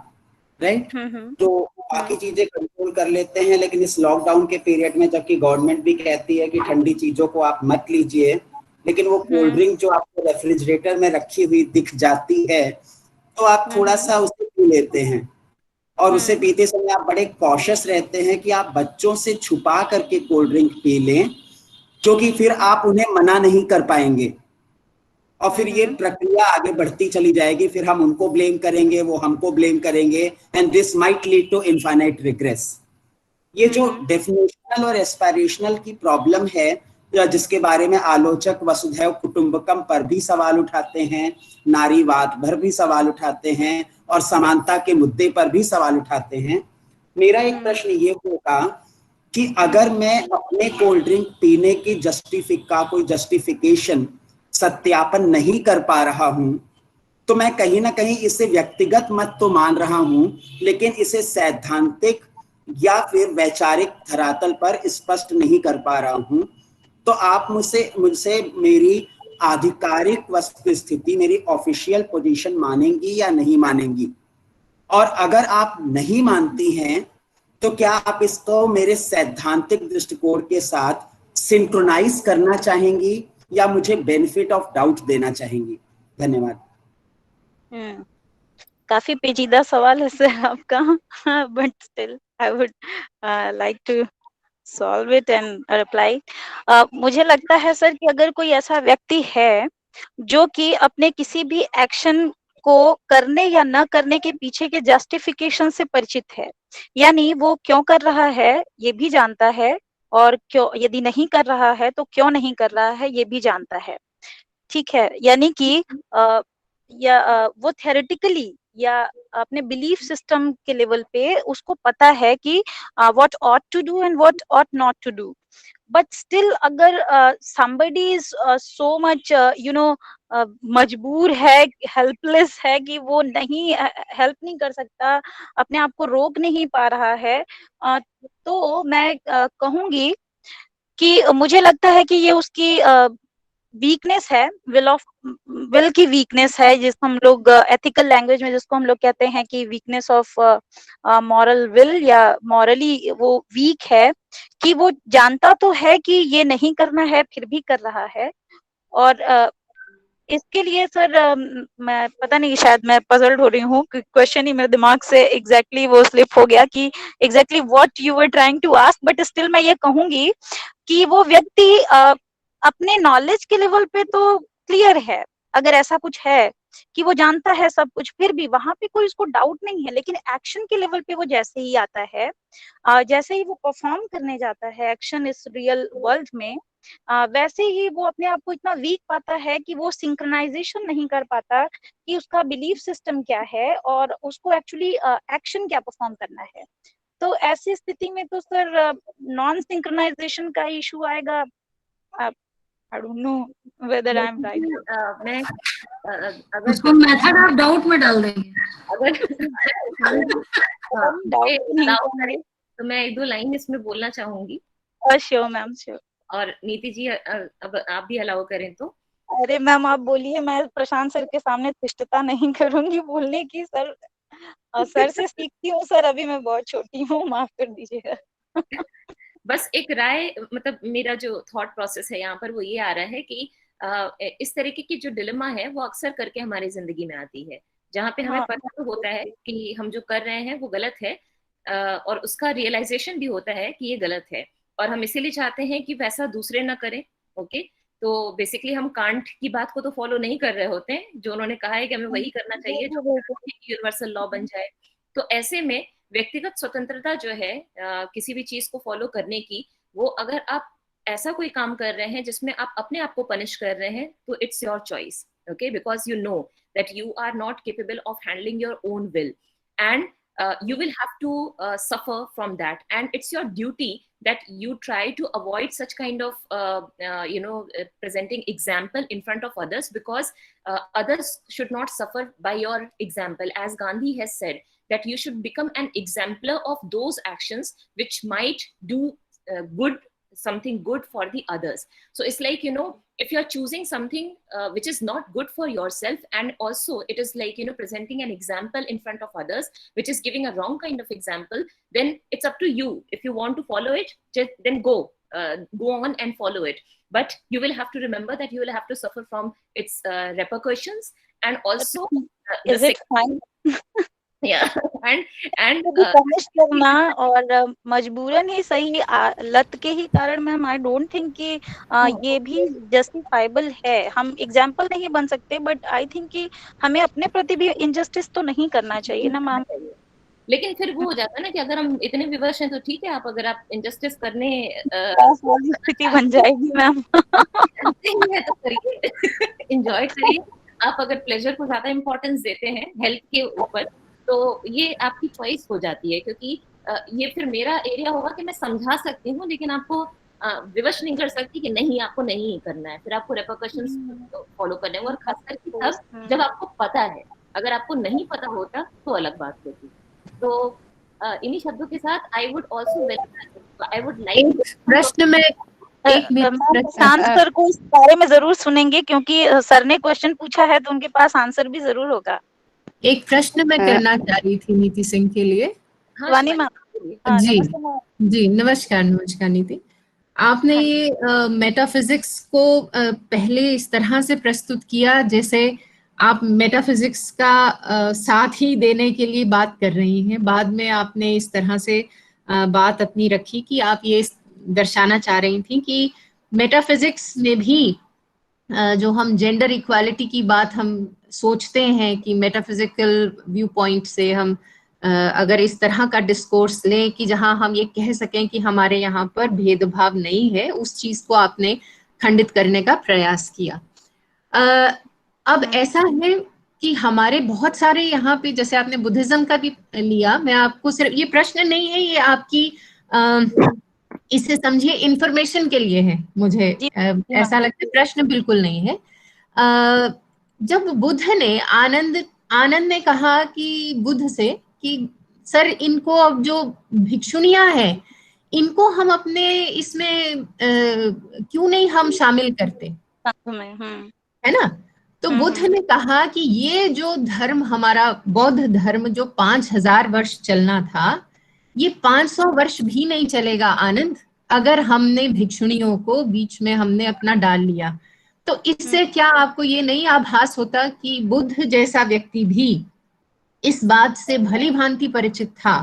[SPEAKER 4] राइट? तो बाकी चीजें कंट्रोल कर लेते हैं, लेकिन इस लॉकडाउन के पीरियड में जबकि गवर्नमेंट भी कहती है कि ठंडी चीजों को आप मत लीजिए, लेकिन वो कोल्ड ड्रिंक जो आपको रेफ्रिजरेटर में रखी हुई दिख जाती है तो आप थोड़ा सा उसे पी लेते हैं। और उसे पीते समय आप बड़े कॉशियस रहते हैं कि आप बच्चों से छुपा करके कोल्ड ड्रिंक पी लें, क्योंकि फिर आप उन्हें मना नहीं कर पाएंगे और फिर ये प्रक्रिया आगे बढ़ती चली जाएगी। फिर हम उनको ब्लेम करेंगे, वो हमको ब्लेम करेंगे, and this might lead to infinite regress. ये जो डेफिनेशनल और एस्पायरेशनल की प्रॉब्लम है, जिसके बारे में आलोचक वसुधैव कुटुंबकम पर भी सवाल उठाते हैं, नारीवाद पर भी सवाल उठाते हैं और समानता के मुद्दे पर भी सवाल उठाते हैं। मेरा एक प्रश्न ये होगा कि अगर मैं अपने कोल्ड ड्रिंक पीने की कोई जस्टिफिकेशन सत्यापन नहीं कर पा रहा हूं, तो मैं कहीं ना कहीं इसे व्यक्तिगत मत तो मान रहा हूं, लेकिन इसे सैद्धांतिक या फिर वैचारिक धरातल पर स्पष्ट नहीं कर पा रहा हूं। तो आप मुझसे मेरी आधिकारिक वस्तुस्थिति, मेरी ऑफिशियल पोजीशन मानेंगी या नहीं मानेंगी? और अगर आप नहीं मानती हैं तो क्या आप इसको मेरे सैद्धांतिक दृष्टिकोण के साथ सिंक्रोनाइज करना चाहेंगी या मुझे बेनिफिट ऑफ डाउट देना चाहेंगी? धन्यवाद।
[SPEAKER 9] काफी पेचीदा सवाल है सर आपका, but still I would like to solve it and reply. मुझे लगता है सर कि अगर कोई ऐसा व्यक्ति है जो कि अपने किसी भी एक्शन को करने या न करने के पीछे के जस्टिफिकेशन से परिचित है, यानी वो क्यों कर रहा है ये भी जानता है, और क्यों, यदि नहीं कर रहा है तो क्यों नहीं कर रहा है ये भी जानता है, ठीक है? यानी कि वो थ्योरेटिकली या अपने बिलीफ सिस्टम के लेवल पे उसको पता है कि what ought to do and what ought not to do. But still अगर somebody is so much मजबूर है, हेल्पलेस है कि वो नहीं हेल्प नहीं कर सकता, अपने आप को रोक नहीं पा रहा है, तो मैं कहूंगी कि मुझे लगता है कि ये उसकी वीकनेस है, विल की वीकनेस है, जिसको हम लोग एथिकल लैंग्वेज में जिसको हम लोग कहते हैं कि वीकनेस ऑफ मॉरल विल, या मॉरली वो वीक है, कि वो जानता तो है कि ये नहीं करना है फिर भी कर रहा है। और इसके लिए सर मैं पता नहीं, शायद मैं पजल्ड हो रही हूँ, क्वेश्चन ही मेरे दिमाग से एग्जैक्टली वो स्लिप हो गया कि exactly what you were trying to ask, but still मैं ये कहूंगी कि वो व्यक्ति अपने नॉलेज के लेवल पे तो क्लियर है, अगर ऐसा कुछ है कि वो जानता है सब कुछ, फिर भी वहां पे कोई उसको डाउट नहीं है, लेकिन एक्शन के लेवल पे वो जैसे ही आता है, जैसे ही वो परफॉर्म करने जाता है एक्शन इस रियल वर्ल्ड में, वैसे ही वो अपने आप को इतना वीक पाता है कि वो सिंक्रोनाइजेशन नहीं कर पाता कि उसका बिलीफ सिस्टम क्या है और उसको एक्चुअली एक्शन क्या परफॉर्म करना है। तो ऐसी स्थिति में तो सर नॉन सिंक्रोनाइजेशन का इशू आएगा। I don't know whether I am right.
[SPEAKER 2] मैं अगर
[SPEAKER 1] उसको मेथड ऑफ डाउट में डाल देंगे।
[SPEAKER 2] अगर
[SPEAKER 9] डाउट नहीं करेंगे
[SPEAKER 2] तो मैं एक दो लाइन इसमें बोलना चाहूंगी।
[SPEAKER 9] Sure ma'am, sure.
[SPEAKER 2] और नीति जी अब आप भी अलाउ करें तो।
[SPEAKER 9] अरे मैम आप बोलिए, मैं प्रशांत सर के सामने धृष्टता नहीं करूंगी बोलने की। सर सर से सीखती हूँ सर, अभी मैं बहुत छोटी हूँ, माफ कर दीजिएगा।
[SPEAKER 2] बस एक राय, मतलब मेरा जो थॉट प्रोसेस है यहाँ पर वो ये आ रहा है कि इस तरीके की जो डिलेमा है वो अक्सर करके हमारी जिंदगी में आती है, जहाँ पे हमें पता तो होता है कि हम जो कर रहे हैं वो गलत है, और उसका रियलाइजेशन भी होता है कि ये गलत है, और हम इसीलिए चाहते हैं कि वैसा दूसरे ना करें। ओके, तो बेसिकली हम कांट की बात को तो फॉलो नहीं कर रहे होते हैं, जो उन्होंने कहा है कि हमें वही करना चाहिए जो यूनिवर्सल लॉ बन जाए। तो ऐसे में व्यक्तिगत स्वतंत्रता जो है किसी भी चीज को फॉलो करने की, वो अगर आप ऐसा कोई काम कर रहे हैं जिसमें आप अपने आप को पनिश कर रहे हैं, तो it's your choice, okay, because you know that you are not capable of handling your own will, and you will have to suffer from that, and it's your duty that you try to avoid such kind of presenting example in front of others, because others should not suffer by your example. As Gandhi has said, that you should become an exemplar of those actions which might do something good for the others. So it's like, if you're choosing something which is not good for yourself, and also it is like, presenting an example in front of others which is giving a wrong kind of example, then it's up to you. If you want to follow it, then go on and follow it, but you will have to remember that you will have to suffer from its repercussions, and also
[SPEAKER 9] is it fine?
[SPEAKER 2] and
[SPEAKER 9] punish करना और मजबूरन ही सही लत के ही कारण ma'am, I don't think कि ये भी जस्टिफाइबल है। हम एग्जाम्पल नहीं बन सकते, बट आई थिंक कि हमें अपने प्रति भी इनजस्टिस तो नहीं करना चाहिए ना मैम।
[SPEAKER 2] लेकिन फिर वो हो जाता है ना कि अगर हम इतने विवश हैं तो ठीक है, आप अगर आप इनजस्टिस करने
[SPEAKER 9] स्थिति बन जाएगी मैम।
[SPEAKER 2] तो करिए, एंजॉय करिए। आप अगर प्लेजर को ज्यादा इंपॉर्टेंस देते हैं हेल्थ के ऊपर, तो ये आपकी चॉइस हो जाती है, क्योंकि ये फिर मेरा एरिया होगा कि मैं समझा सकती हूँ, लेकिन आपको विवश नहीं कर सकती कि नहीं आपको नहीं करना है, फिर आपको रेपरकशंस फॉलो करने हैं, और खासकर तब जब आपको पता है। अगर आपको नहीं पता होता तो अलग बात होती। तो इन्हीं शब्दों के साथ आई वुड लाइक
[SPEAKER 10] प्रश्न में
[SPEAKER 9] प्रशांत सर को इस बारे में जरूर सुनेंगे, क्योंकि सर ने क्वेश्चन पूछा है तो उनके पास आंसर भी जरूर होगा।
[SPEAKER 10] एक प्रश्न मैं करना चाह रही थी नीति सिंह के लिए।
[SPEAKER 9] वानी मैम
[SPEAKER 10] जी नमस्कार नीति। आपने ये मेटाफिजिक्स को पहले इस तरह से प्रस्तुत किया जैसे आप मेटाफिजिक्स का साथ ही देने के लिए बात कर रही हैं। बाद में आपने इस तरह से बात अपनी रखी कि आप ये दर्शाना चाह रही थी कि मेटाफिजिक्स में भी जो हम जेंडर इक्वालिटी की बात हम सोचते हैं कि मेटाफिजिकल व्यू पॉइंट से हम अगर इस तरह का डिस्कोर्स लें कि जहां हम ये कह सकें कि हमारे यहाँ पर भेदभाव नहीं है, उस चीज को आपने खंडित करने का प्रयास किया। अब ऐसा है कि हमारे बहुत सारे यहाँ पे, जैसे आपने बुद्धिज्म का भी लिया, मैं आपको सिर्फ, ये प्रश्न नहीं है, ये आपकी इसे समझिए इंफॉर्मेशन के लिए है। मुझे ऐसा लगता है प्रश्न बिल्कुल नहीं है। जब बुद्ध ने आनंद ने कहा कि बुद्ध से कि सर इनको अब जो भिक्षुनियां हैं इनको हम अपने इसमें क्यों नहीं हम शामिल करते,
[SPEAKER 9] संघ में
[SPEAKER 10] है ना। तो बुद्ध ने कहा कि ये जो धर्म हमारा बौद्ध धर्म जो 5000 वर्ष चलना था, ये 500 वर्ष भी नहीं चलेगा आनंद, अगर हमने भिक्षुणियों को बीच में हमने अपना डाल लिया। तो इससे क्या आपको ये नहीं आभास होता कि बुद्ध जैसा व्यक्ति भी इस बात से भली भांति परिचित था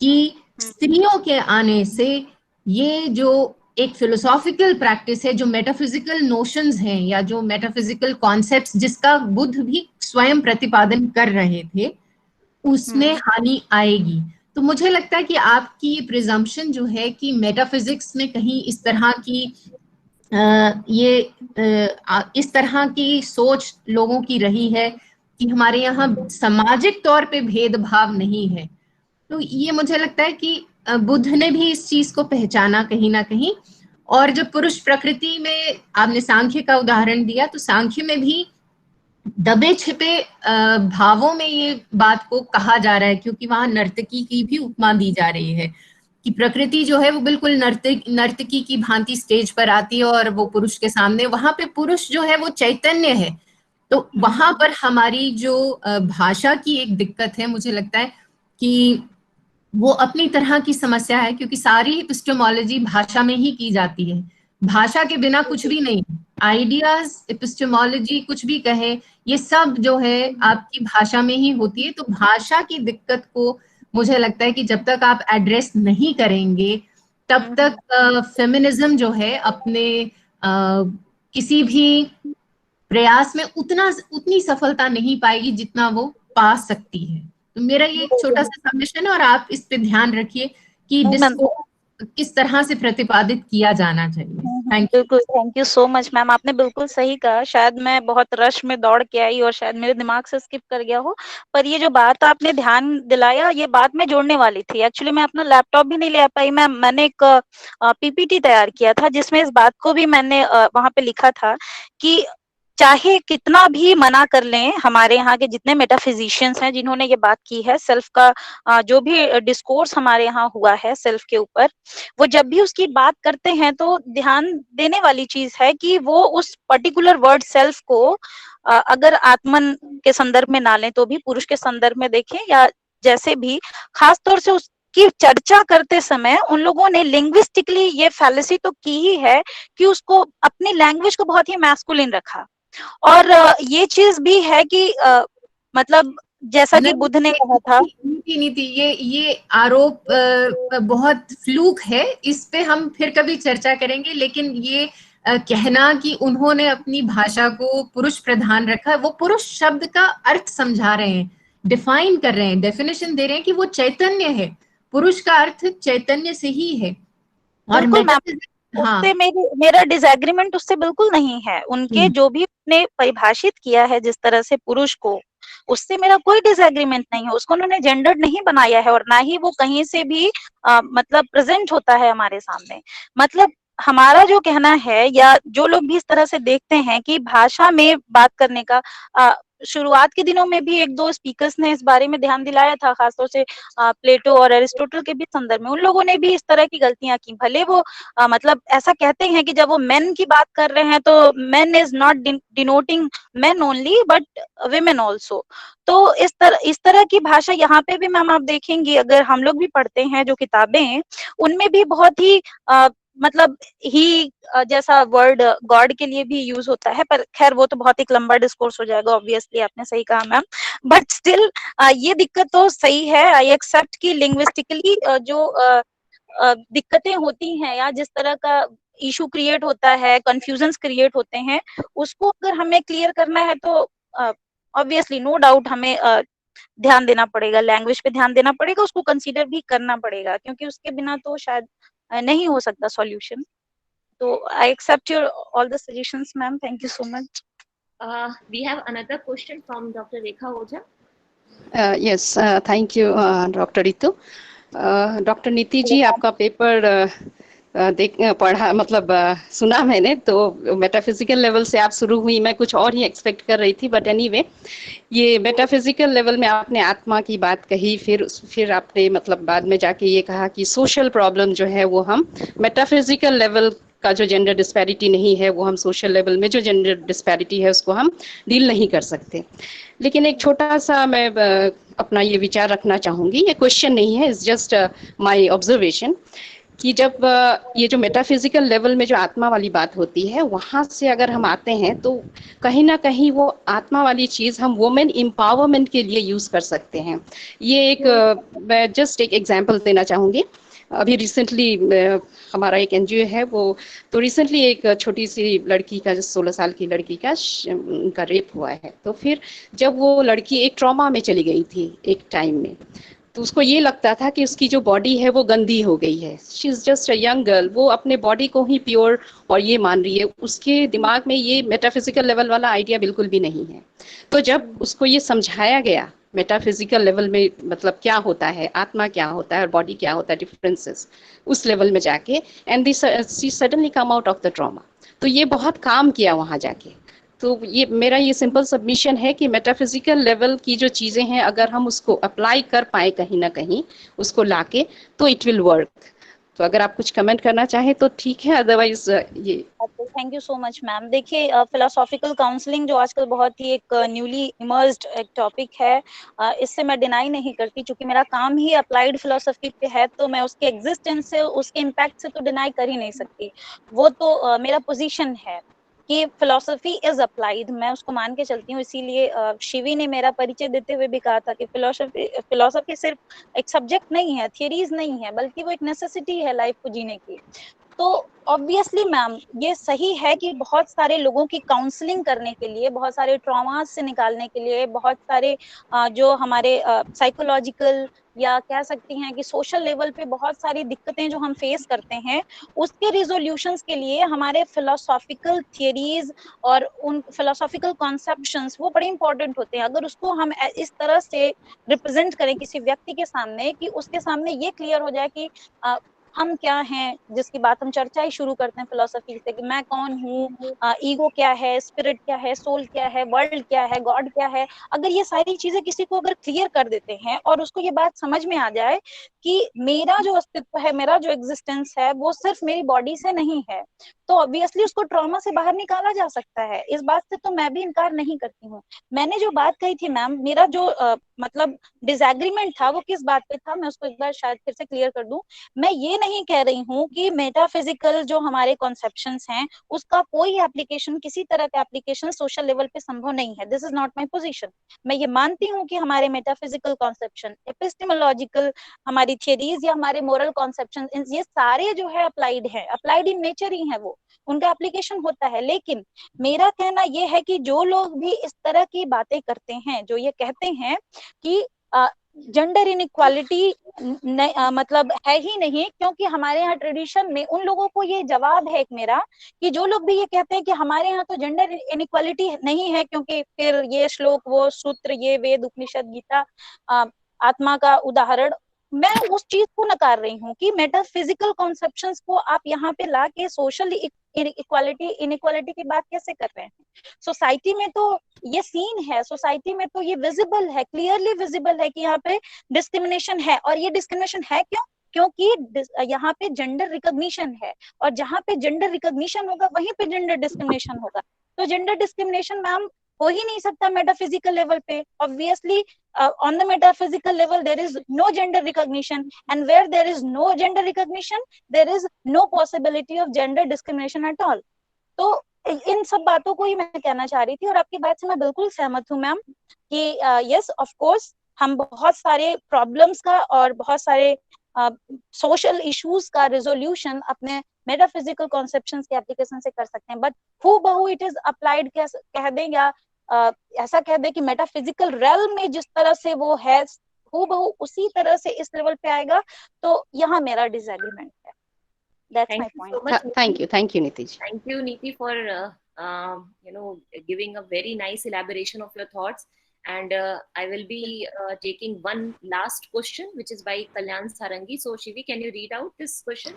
[SPEAKER 10] कि स्त्रियों के आने से ये जो एक फिलोसॉफिकल प्रैक्टिस है, जो मेटाफिजिकल नोशंस हैं या जो मेटाफिजिकल कॉन्सेप्ट्स जिसका बुद्ध भी स्वयं प्रतिपादन कर रहे थे, उसमें हानि आएगी। तो मुझे लगता है कि आपकी ये प्रिजम्पशन जो है कि मेटाफिजिक्स में कहीं इस तरह की इस तरह की सोच लोगों की रही है कि हमारे यहाँ सामाजिक तौर पे भेदभाव नहीं है, तो ये मुझे लगता है कि बुद्ध ने भी इस चीज को पहचाना कहीं ना कहीं। और जो पुरुष प्रकृति में आपने सांख्य का उदाहरण दिया, तो सांख्य में भी दबे छिपे भावों में ये बात को कहा जा रहा है, क्योंकि वहां नर्तकी की भी उपमा दी जा रही है कि प्रकृति जो है वो बिल्कुल नर्तकी की भांति स्टेज पर आती है और वो पुरुष के सामने, वहां पे पुरुष जो है वो चैतन्य है। तो वहां पर हमारी जो भाषा की एक दिक्कत है, मुझे लगता है कि वो अपनी तरह की समस्या है, क्योंकि सारी एपिस्टेमोलॉजी भाषा में ही की जाती है, भाषा के बिना कुछ भी नहीं। आइडियाज, एपिस्टेमोलॉजी, कुछ भी कहे, ये सब जो है आपकी भाषा में ही होती है। तो भाषा की दिक्कत को मुझे लगता है कि जब तक आप एड्रेस नहीं करेंगे तब तक फेमिनिज्म जो है अपने किसी भी प्रयास में उतनी सफलता नहीं पाएगी जितना वो पा सकती है। तो मेरा ये एक छोटा सा सबमिशन है, और आप इस पे ध्यान रखिए कि डिस्कोर्स किस तरह से प्रतिपादित किया जाना चाहिए। Thank you.
[SPEAKER 9] बिल्कुल, thank you so much ma'am, आपने बिल्कुल सही कहा। शायद मैं बहुत रश में दौड़ के आई और शायद मेरे दिमाग से स्किप कर गया हो, पर ये जो बात आपने ध्यान दिलाया, ये बात मैं जोड़ने वाली थी। एक्चुअली मैं अपना लैपटॉप भी नहीं ले आ पाई, मैंने एक पीपीटी तैयार किया था जिसमें इस बात को भी मैंने वहां पे लिखा था कि चाहे कितना भी मना कर लें, हमारे यहाँ के जितने मेटाफिजिशियंस हैं जिन्होंने ये बात की है, सेल्फ का जो भी डिस्कोर्स हमारे यहाँ हुआ है सेल्फ के ऊपर, वो जब भी उसकी बात करते हैं तो ध्यान देने वाली चीज है कि वो उस पर्टिकुलर वर्ड सेल्फ को अगर आत्मन के संदर्भ में ना लें तो भी पुरुष के संदर्भ में देखें, या जैसे भी, खास तौर से उसकी चर्चा करते समय उन लोगों ने लिंग्विस्टिकली ये फैलेसी तो की ही है कि उसको, अपनी लैंग्वेज को बहुत ही मैस्कुलिन रखा। और ये चीज भी है कि मतलब जैसा कि बुद्ध ने कहा था,
[SPEAKER 10] नीति ये आरोप बहुत फ्लूक है, इस पे हम फिर कभी चर्चा करेंगे, लेकिन ये कहना कि उन्होंने अपनी भाषा को पुरुष प्रधान रखा, वो पुरुष शब्द का अर्थ समझा रहे हैं, डिफाइन कर रहे हैं, डेफिनेशन दे रहे हैं कि वो चैतन्य है, पुरुष का अर्थ चैतन्य से ही है। और
[SPEAKER 9] उससे मेरा डिसएग्रीमेंट उससे बिल्कुल नहीं है। उनके जो भी उन्होंने परिभाषित किया है जिस तरह से पुरुष को, उससे मेरा कोई डिसएग्रीमेंट नहीं है। उसको उन्होंने जेंडर्ड नहीं बनाया है और ना ही वो कहीं से भी मतलब प्रेजेंट होता है हमारे सामने। मतलब हमारा जो कहना है, या जो लोग भी इस तरह से देखते हैं कि भाषा में बात करने का, शुरुआत के दिनों में भी एक दो स्पीकर्स ने इस बारे में ध्यान दिलाया था, खासतौर से प्लेटो और एरिस्टोटल के भी संदर्भ में, उन लोगों ने भी इस तरह की गलतियां की। भले वो मतलब ऐसा कहते हैं कि जब वो मेन की बात कर रहे हैं तो main is not denoting main only but women also. तो इस तरह की भाषा यहाँ पे भी मैम आप देखेंगी, अगर हम लोग भी पढ़ते हैं जो किताबें हैं उनमें भी बहुत ही मतलब ही जैसा वर्ड गॉड के लिए भी यूज होता है, पर खैर वो तो बहुत एक लंबा डिस्कोर्स हो जाएगा, ऑब्वियसली आपने सही कहा मैम। बट स्टिल ये दिक्कत तो सही है, आई एक्सेप्ट कि लिंग्विस्टिकली जो दिक्कतें होती हैं या जिस तरह का इशू क्रिएट होता है, कंफ्यूजन्स क्रिएट होते हैं, उसको अगर हमें क्लियर करना है तो ऑब्वियसली नो डाउट हमें ध्यान देना पड़ेगा, लैंग्वेज पे ध्यान देना पड़ेगा, उसको कंसीडर भी करना पड़ेगा, क्योंकि उसके बिना तो शायद नहीं हो सकता सॉल्यूशन। तो I accept your all the suggestions ma'am, thank you so much.
[SPEAKER 2] We have another question from Dr. Rekha Oja.
[SPEAKER 8] Yes, thank you, Dr. Ritu. Doctor नीति जी, आपका पेपर पढ़ा, मतलब सुना मैंने, तो मेटाफिजिकल लेवल से आप शुरू हुई, मैं कुछ और ही एक्सपेक्ट कर रही थी, बट एनीवे ये मेटाफिजिकल लेवल में आपने आत्मा की बात कही, फिर आपने मतलब बाद में जाके ये कहा कि सोशल प्रॉब्लम जो है वो हम मेटाफिजिकल लेवल का जो जेंडर डिस्पैरिटी नहीं है, वो हम सोशल लेवल में जो जेंडर डिस्पैरिटी है उसको हम डील नहीं कर सकते। लेकिन एक छोटा सा मैं अपना ये विचार रखना चाहूँगी, ये क्वेश्चन नहीं है, इट्स जस्ट माय ऑब्जर्वेशन, कि जब ये जो मेटाफिजिकल लेवल में जो आत्मा वाली बात होती है, वहाँ से अगर हम आते हैं तो कहीं ना कहीं वो आत्मा वाली चीज़ हम वुमेन एम्पावरमेंट के लिए यूज़ कर सकते हैं। ये एक मैं जस्ट एक एग्जांपल देना चाहूँगी। अभी रिसेंटली हमारा एक एनजीओ है, वो तो रिसेंटली एक छोटी सी लड़की का, 16 साल की लड़की का उनका रेप हुआ है। तो फिर जब वो लड़की एक ट्रॉमा में चली गई थी एक टाइम में, तो उसको ये लगता था कि उसकी जो बॉडी है वो गंदी हो गई है। She is just a young girl, वो अपने बॉडी को ही प्योर और ये मान रही है। उसके दिमाग में ये मेटाफिजिकल लेवल वाला आइडिया बिल्कुल भी नहीं है। तो जब उसको ये समझाया गया मेटाफिजिकल लेवल में मतलब क्या होता है, आत्मा क्या होता है और बॉडी क्या होता है, डिफरेंसेस उस लेवल में जाके, and she suddenly come out of the trauma. तो ये बहुत काम किया वहाँ जाके। तो ये मेरा ये सिंपल सबमिशन है कि मेटाफिजिकल लेवल की जो चीज़ें हैं, अगर हम उसको अप्लाई कर पाए कहीं ना कहीं उसको लाके, तो इट विल वर्क। तो अगर आप कुछ कमेंट करना चाहें तो ठीक है, अदरवाइज ये।
[SPEAKER 9] Thank you so much ma'am. देखिए फिलोसॉफिकल काउंसलिंग जो आजकल बहुत ही एक न्यूली इमर्स्ड एक टॉपिक है, इससे मैं डिनाई नहीं करती, क्योंकि मेरा काम ही अप्लाइड फिलोसफी पे है, तो मैं उसके एग्जिस्टेंस से, उसके इम्पैक्ट से तो डिनाई कर ही नहीं सकती। वो तो मेरा पोजीशन है कि फिलोसफी इज अप्लाइड, मैं उसको मान के चलती हूँ। इसीलिए शिवी ने मेरा परिचय देते हुए भी कहा था कि फिलोसफी सिर्फ एक सब्जेक्ट नहीं है, थियरीज नहीं है, बल्कि वो एक नेसेसिटी है लाइफ को जीने की। तो ऑब्वियसली मैम ये सही है कि बहुत सारे लोगों की काउंसलिंग करने के लिए, बहुत सारे ट्रॉमास से निकालने के लिए, बहुत सारे जो हमारे साइकोलॉजिकल या कह सकती हैं कि सोशल लेवल पे बहुत सारी दिक्कतें जो हम फेस करते हैं, उसके रिजोल्यूशंस के लिए हमारे फिलोसॉफिकल थियरीज और उन फिलोसॉफिकल कॉन्सेप्शंस वो बड़े इंपॉर्टेंट होते हैं। अगर उसको हम इस तरह से रिप्रेजेंट करें किसी व्यक्ति के सामने कि उसके सामने ये क्लियर हो जाए कि हम क्या हैं, जिसकी बात हम चर्चा ही शुरू करते हैं फिलोसफी से कि मैं कौन हूँ, ईगो क्या है, स्पिरिट क्या है, सोल क्या है, वर्ल्ड क्या है, गॉड क्या है। अगर ये सारी चीजें किसी को अगर क्लियर कर देते हैं और उसको ये बात समझ में आ जाए कि मेरा जो अस्तित्व है, मेरा जो एग्जिस्टेंस है, वो सिर्फ मेरी बॉडी से नहीं है, तो ऑब्वियसली उसको ट्रॉमा से बाहर निकाला जा सकता है। इस बात से तो मैं भी इनकार नहीं करती हूँ। मैंने जो बात कही थी मैम, मेरा जो मतलब डिसएग्रीमेंट था वो किस बात पे था, मैं उसको एक बार शायद फिर से क्लियर कर दूं। मैं ये नहीं कह रही हूँ कि मेटाफिजिकल जो हमारे कॉन्सेप्शंस हैं उसका कोई एप्लीकेशन, किसी तरह का एप्लीकेशन सोशल लेवल पे संभव नहीं है। This is not my position. मैं ये मानती हूँ कि हमारे मेटाफिजिकल कॉन्सेप्शन, एपिस्टेमोलॉजिकल हमारी थियरीज या हमारे मोरल कॉन्सेप्शन, ये सारे जो है अप्लाइड है, अप्लाइड इन नेचर ही है, वो उनका एप्लीकेशन होता है। लेकिन मेरा कहना ये है कि जो लोग भी इस तरह की बातें करते हैं, जो ये कहते हैं कि जेंडर इनइक्वालिटी मतलब है ही नहीं, क्योंकि हमारे यहाँ ट्रेडिशन में उन लोगों को ये जवाब है एक मेरा कि जो लोग भी ये कहते हैं कि हमारे यहाँ तो जेंडर इनइक्वालिटी नहीं है, क्योंकि फिर ये श्लोक, वो सूत्र, ये वेद, उपनिषद, गीता, आत्मा का उदाहरण, मैं उस चीज को नकार रही हूँ कि मेटाफिजिकल कॉन्सेप्शंस को आप यहाँ पे ला के सोशल इनइक्वालिटी की बात कैसे कर रहे हैं। सोसाइटी में तो ये सीन है, सोसाइटी में तो ये विजिबल है, क्लियरली विजिबल है कि यहाँ पे डिस्क्रिमिनेशन है। और ये डिस्क्रिमिनेशन है क्यों? क्योंकि यहाँ पे जेंडर रिकॉग्निशन है, और जहाँ पे जेंडर रिकॉग्निशन होगा वहीं पे जेंडर डिस्क्रिमिनेशन होगा। तो जेंडर डिस्क्रिमिनेशन मैम हो ही नहीं सकता मेटाफिजिकल लेवल पे। Obviously on the metaphysical level there is no gender recognition, and where there is no gender recognition there is no possibility of gender discrimination at all. तो इन सब बातों को ही मैं कहना चाह रही थी, और आपकी बात से मैं बिल्कुल सहमत हूँ मैम कि यस ऑफ कोर्स हम बहुत सारे प्रॉब्लम्स का और बहुत सारे सोशल इश्यूज का रिजोल्यूशन अपने मेटाफिजिकल कॉन्सेप्शंस के एप्लीकेशन से कर सकते हैं, बट हूबहू इट इज अप्लाइड कह दें या ऐसा कह दे कि मेटाफिजिकल रेल्म में जिस तरह से वो है हूबहू उसी तरह से इस लेवल पे आएगा, तो यहाँ मेरा डिसएग्रीमेंट है। That's my point.
[SPEAKER 8] Thank you Niti ji.
[SPEAKER 2] Thank you Niti for giving a very nice elaboration of your thoughts, and I will be taking one last question which is by Kalyan Sarangi. So Shivi, can you read out this question?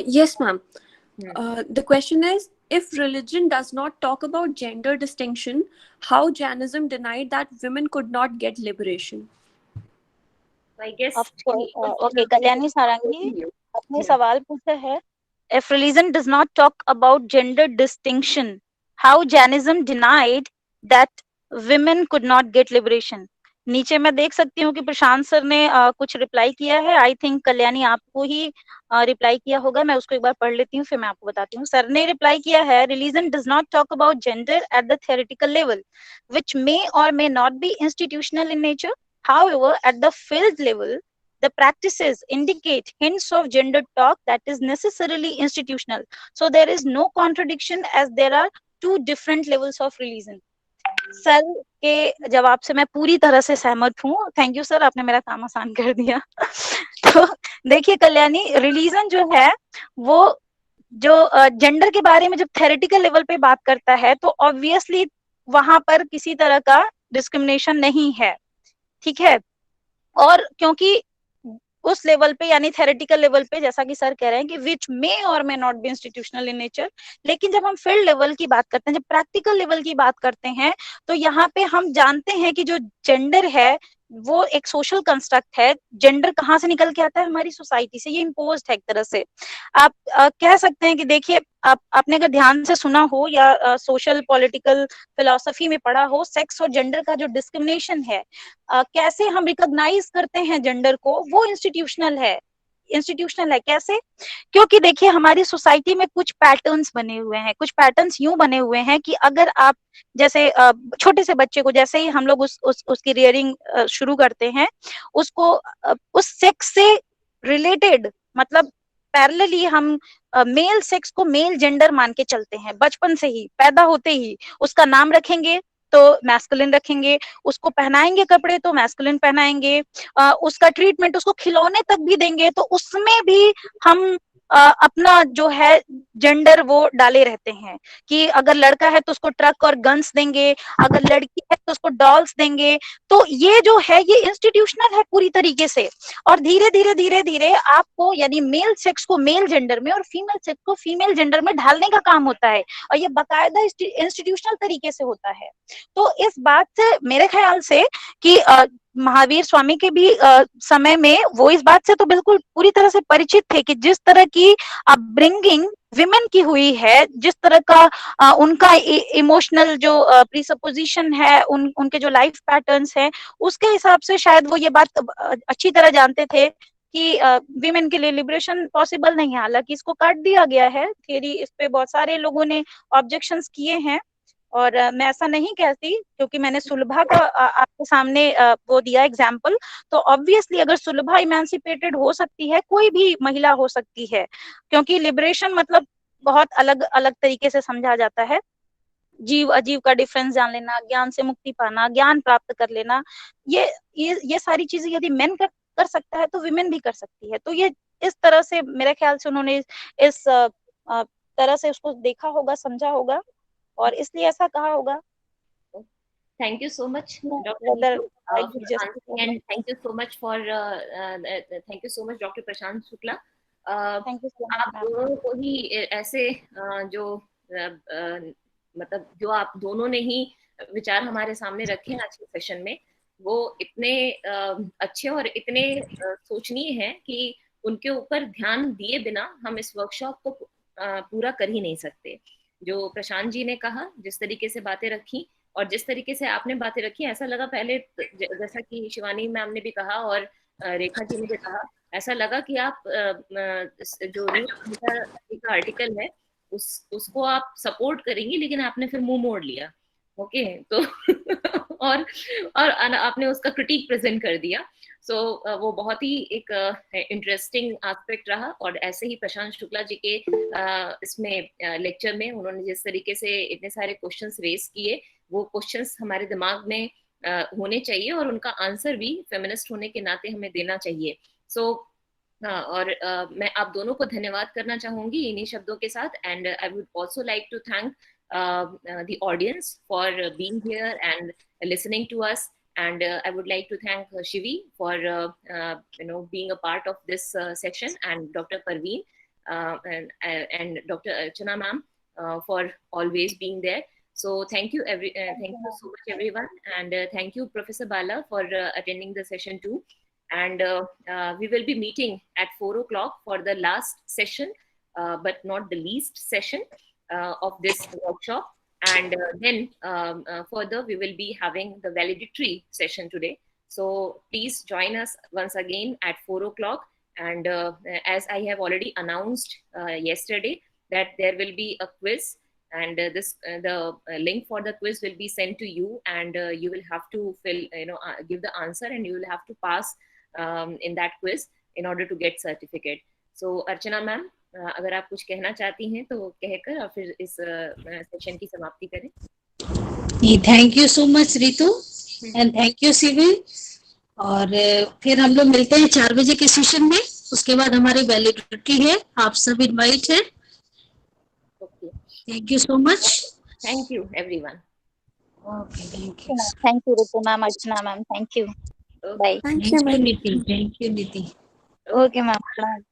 [SPEAKER 6] Yes ma'am. The question is, if religion does not talk about gender distinction, how Jainism denied that women could not get liberation?
[SPEAKER 2] I guess
[SPEAKER 9] okay, Kalyani Sarangi अपने सवाल पूछा है। if religion does not talk about gender distinction, how Jainism denied that women could not get liberation? नीचे मैं देख सकती हूँ कि प्रशांत सर ने कुछ रिप्लाई किया है. आई थिंक कल्याणी आपको ही रिप्लाई किया होगा. मैं उसको एक बार पढ़ लेती हूँ, फिर मैं आपको बताती हूँ. सर ने रिप्लाई किया है, religion does not talk about gender at the theoretical level, which may or may not be institutional in nature. However, at the field level, the practices indicate hints of gender talk that is necessarily institutional. So there is no contradiction, as there are two different levels of religion. Sir के जवाब से मैं पूरी तरह से सहमत हूँ. Thank you sir, आपने मेरा काम आसान कर दिया. तो देखिए कल्याणी, रिलीजन जो है वो जो जेंडर के बारे में जब थेरेटिकल लेवल पे बात करता है तो ऑब्वियसली वहां पर किसी तरह का डिस्क्रिमिनेशन नहीं है, ठीक है. और क्योंकि उस लेवल पे यानी थेरेटिकल लेवल पे जैसा कि सर कह रहे हैं कि विच मे और may not be institutional in nature, लेकिन जब हम फील्ड लेवल की बात करते हैं, जब प्रैक्टिकल लेवल की बात करते हैं, तो यहाँ पे हम जानते हैं कि जो जेंडर है वो एक सोशल कंस्ट्रक्ट है. जेंडर कहाँ से निकल के आता है? हमारी सोसाइटी से. ये इम्पोज्ड है एक तरह से. आप कह सकते हैं कि देखिए, आपने अगर ध्यान से सुना हो या सोशल पॉलिटिकल फिलॉसफी में पढ़ा हो, सेक्स और जेंडर का जो डिस्क्रिमिनेशन है, कैसे हम रिकॉग्नाइज करते हैं जेंडर को, वो इंस्टीट्यूशनल है. कैसे? क्योंकि देखिए हमारी सोसाइटी में कुछ पैटर्न्स बने हुए हैं. कुछ पैटर्न्स यूं बने हुए हैं कि अगर आप जैसे छोटे से बच्चे को जैसे ही हम लोग उसकी रियरिंग शुरू करते हैं, उसको उस सेक्स से रिलेटेड, मतलब पैरेलली हम मेल सेक्स को मेल जेंडर मान के चलते हैं. बचपन से ही, पैदा होते ही उसका नाम रखेंगे तो मैस्कुलिन रखेंगे, उसको पहनाएंगे कपड़े तो मैस्कुलिन पहनाएंगे, उसका ट्रीटमेंट, उसको खिलौने तक भी देंगे तो उसमें भी हम अपना जो है जेंडर वो डाले रहते हैं कि अगर लड़का है तो उसको ट्रक और गन्स देंगे, अगर लड़की है तो उसको डॉल्स देंगे. तो ये जो है ये इंस्टीट्यूशनल है पूरी तरीके से. और धीरे धीरे धीरे धीरे आपको यानी मेल सेक्स को मेल जेंडर में और फीमेल सेक्स को फीमेल जेंडर में ढालने का काम होता है, और ये बाकायदा इंस्टीट्यूशनल तरीके से होता है. तो इस बात से मेरे ख्याल से कि महावीर स्वामी के भी समय में वो इस बात से तो बिल्कुल पूरी तरह से परिचित थे कि जिस तरह की अपब्रिंगिंग विमेन की हुई है, जिस तरह का उनका इमोशनल जो प्रीसपोजिशन है, उनके जो लाइफ पैटर्न्स हैं, उसके हिसाब से शायद वो ये बात अच्छी तरह जानते थे कि विमेन के लिए लिबरेशन पॉसिबल नहीं है. हालांकि इसको काट दिया गया है थियरी, इस पे बहुत सारे लोगों ने ऑब्जेक्शंस किए हैं. और मैं ऐसा नहीं कहती, क्योंकि मैंने सुलभा का आपके सामने वो दिया एग्जाम्पल. तो ऑब्वियसली अगर सुलभा इमेंसिपेटेड हो सकती है, कोई भी महिला हो सकती है, क्योंकि लिबरेशन मतलब बहुत अलग अलग तरीके से समझा जाता है. जीव अजीव का डिफरेंस जान लेना, ज्ञान से मुक्ति पाना, ज्ञान प्राप्त कर लेना, ये सारी चीजें यदि मेन कर सकता है तो विमेन भी कर सकती है. तो ये इस तरह से मेरे ख्याल से उन्होंने इस तरह से उसको देखा होगा, समझा होगा, और इसलिए ऐसा कहा होगा.
[SPEAKER 2] Thank you so much, Dr. and thank you so much for thank you so much, Dr. Prashant Shukla.
[SPEAKER 9] Thank you so much.
[SPEAKER 2] आप दोनों को ही ऐसे जो मतलब जो आप दोनों ने ही विचार हमारे सामने रखे हैं आज के सेशन में, वो इतने अच्छे और इतने सोचनीय हैं कि उनके ऊपर ध्यान दिए बिना हम इस वर्कशॉप को पूरा कर ही नहीं सकते. जो प्रशांत जी ने कहा, जिस तरीके से बातें रखी और जिस तरीके से आपने बातें रखी, ऐसा लगा पहले, जैसा कि शिवानी मैम ने भी कहा और रेखा जी ने भी कहा, ऐसा लगा कि आप जो का आर्टिकल है उसको आप सपोर्ट करेंगी, लेकिन आपने फिर मुंह मोड़ लिया. ओके, तो और आपने उसका क्रिटिक प्रेजेंट कर दिया. सो वो बहुत ही एक इंटरेस्टिंग एस्पेक्ट रहा. और ऐसे ही प्रशांत शुक्ला जी के इसमें लेक्चर में उन्होंने जिस तरीके से इतने सारे क्वेश्चंस रेज किए, वो क्वेश्चंस हमारे दिमाग में होने चाहिए और उनका आंसर भी फेमिनिस्ट होने के नाते हमें देना चाहिए. सो और मैं आप दोनों को धन्यवाद करना चाहूंगी इन्हीं शब्दों के साथ. And I would also like to thank the audience for being here and listening to us. And I would like to thank Shivi for being a part of this section, and Dr. Parveen and Dr. Archana ma'am for always being there. So thank you thank you so much everyone, and thank you Professor Bala for attending the session too. And we will be meeting at 4 o'clock for the last session but not the least session of this workshop. And then further, we will be having the valedictory session today. So please join us once again at 4 o'clock. And as I have already announced yesterday, that there will be a quiz, and the link for the quiz will be sent to you, and you will have to give the answer, and you will have to pass in that quiz in order to get certificate. So Archana ma'am, अगर आप कुछ कहना चाहती हैं तो कहकर और फिर इस सेशन की समाप्ति करें.
[SPEAKER 1] Thank you so much Ritu and thank you civil. और फिर हम लोग मिलते हैं 4 बजे के सेशन में. उसके बाद हमारी वैलिडिटी है. आप सब इनवाइट है. Thank you so much.
[SPEAKER 2] Thank you everyone.
[SPEAKER 1] Okay,
[SPEAKER 9] thank you Ritu ma'am, Archana ma'am, thank you. Bye.
[SPEAKER 1] Thank you Niti.
[SPEAKER 9] Okay ma'am.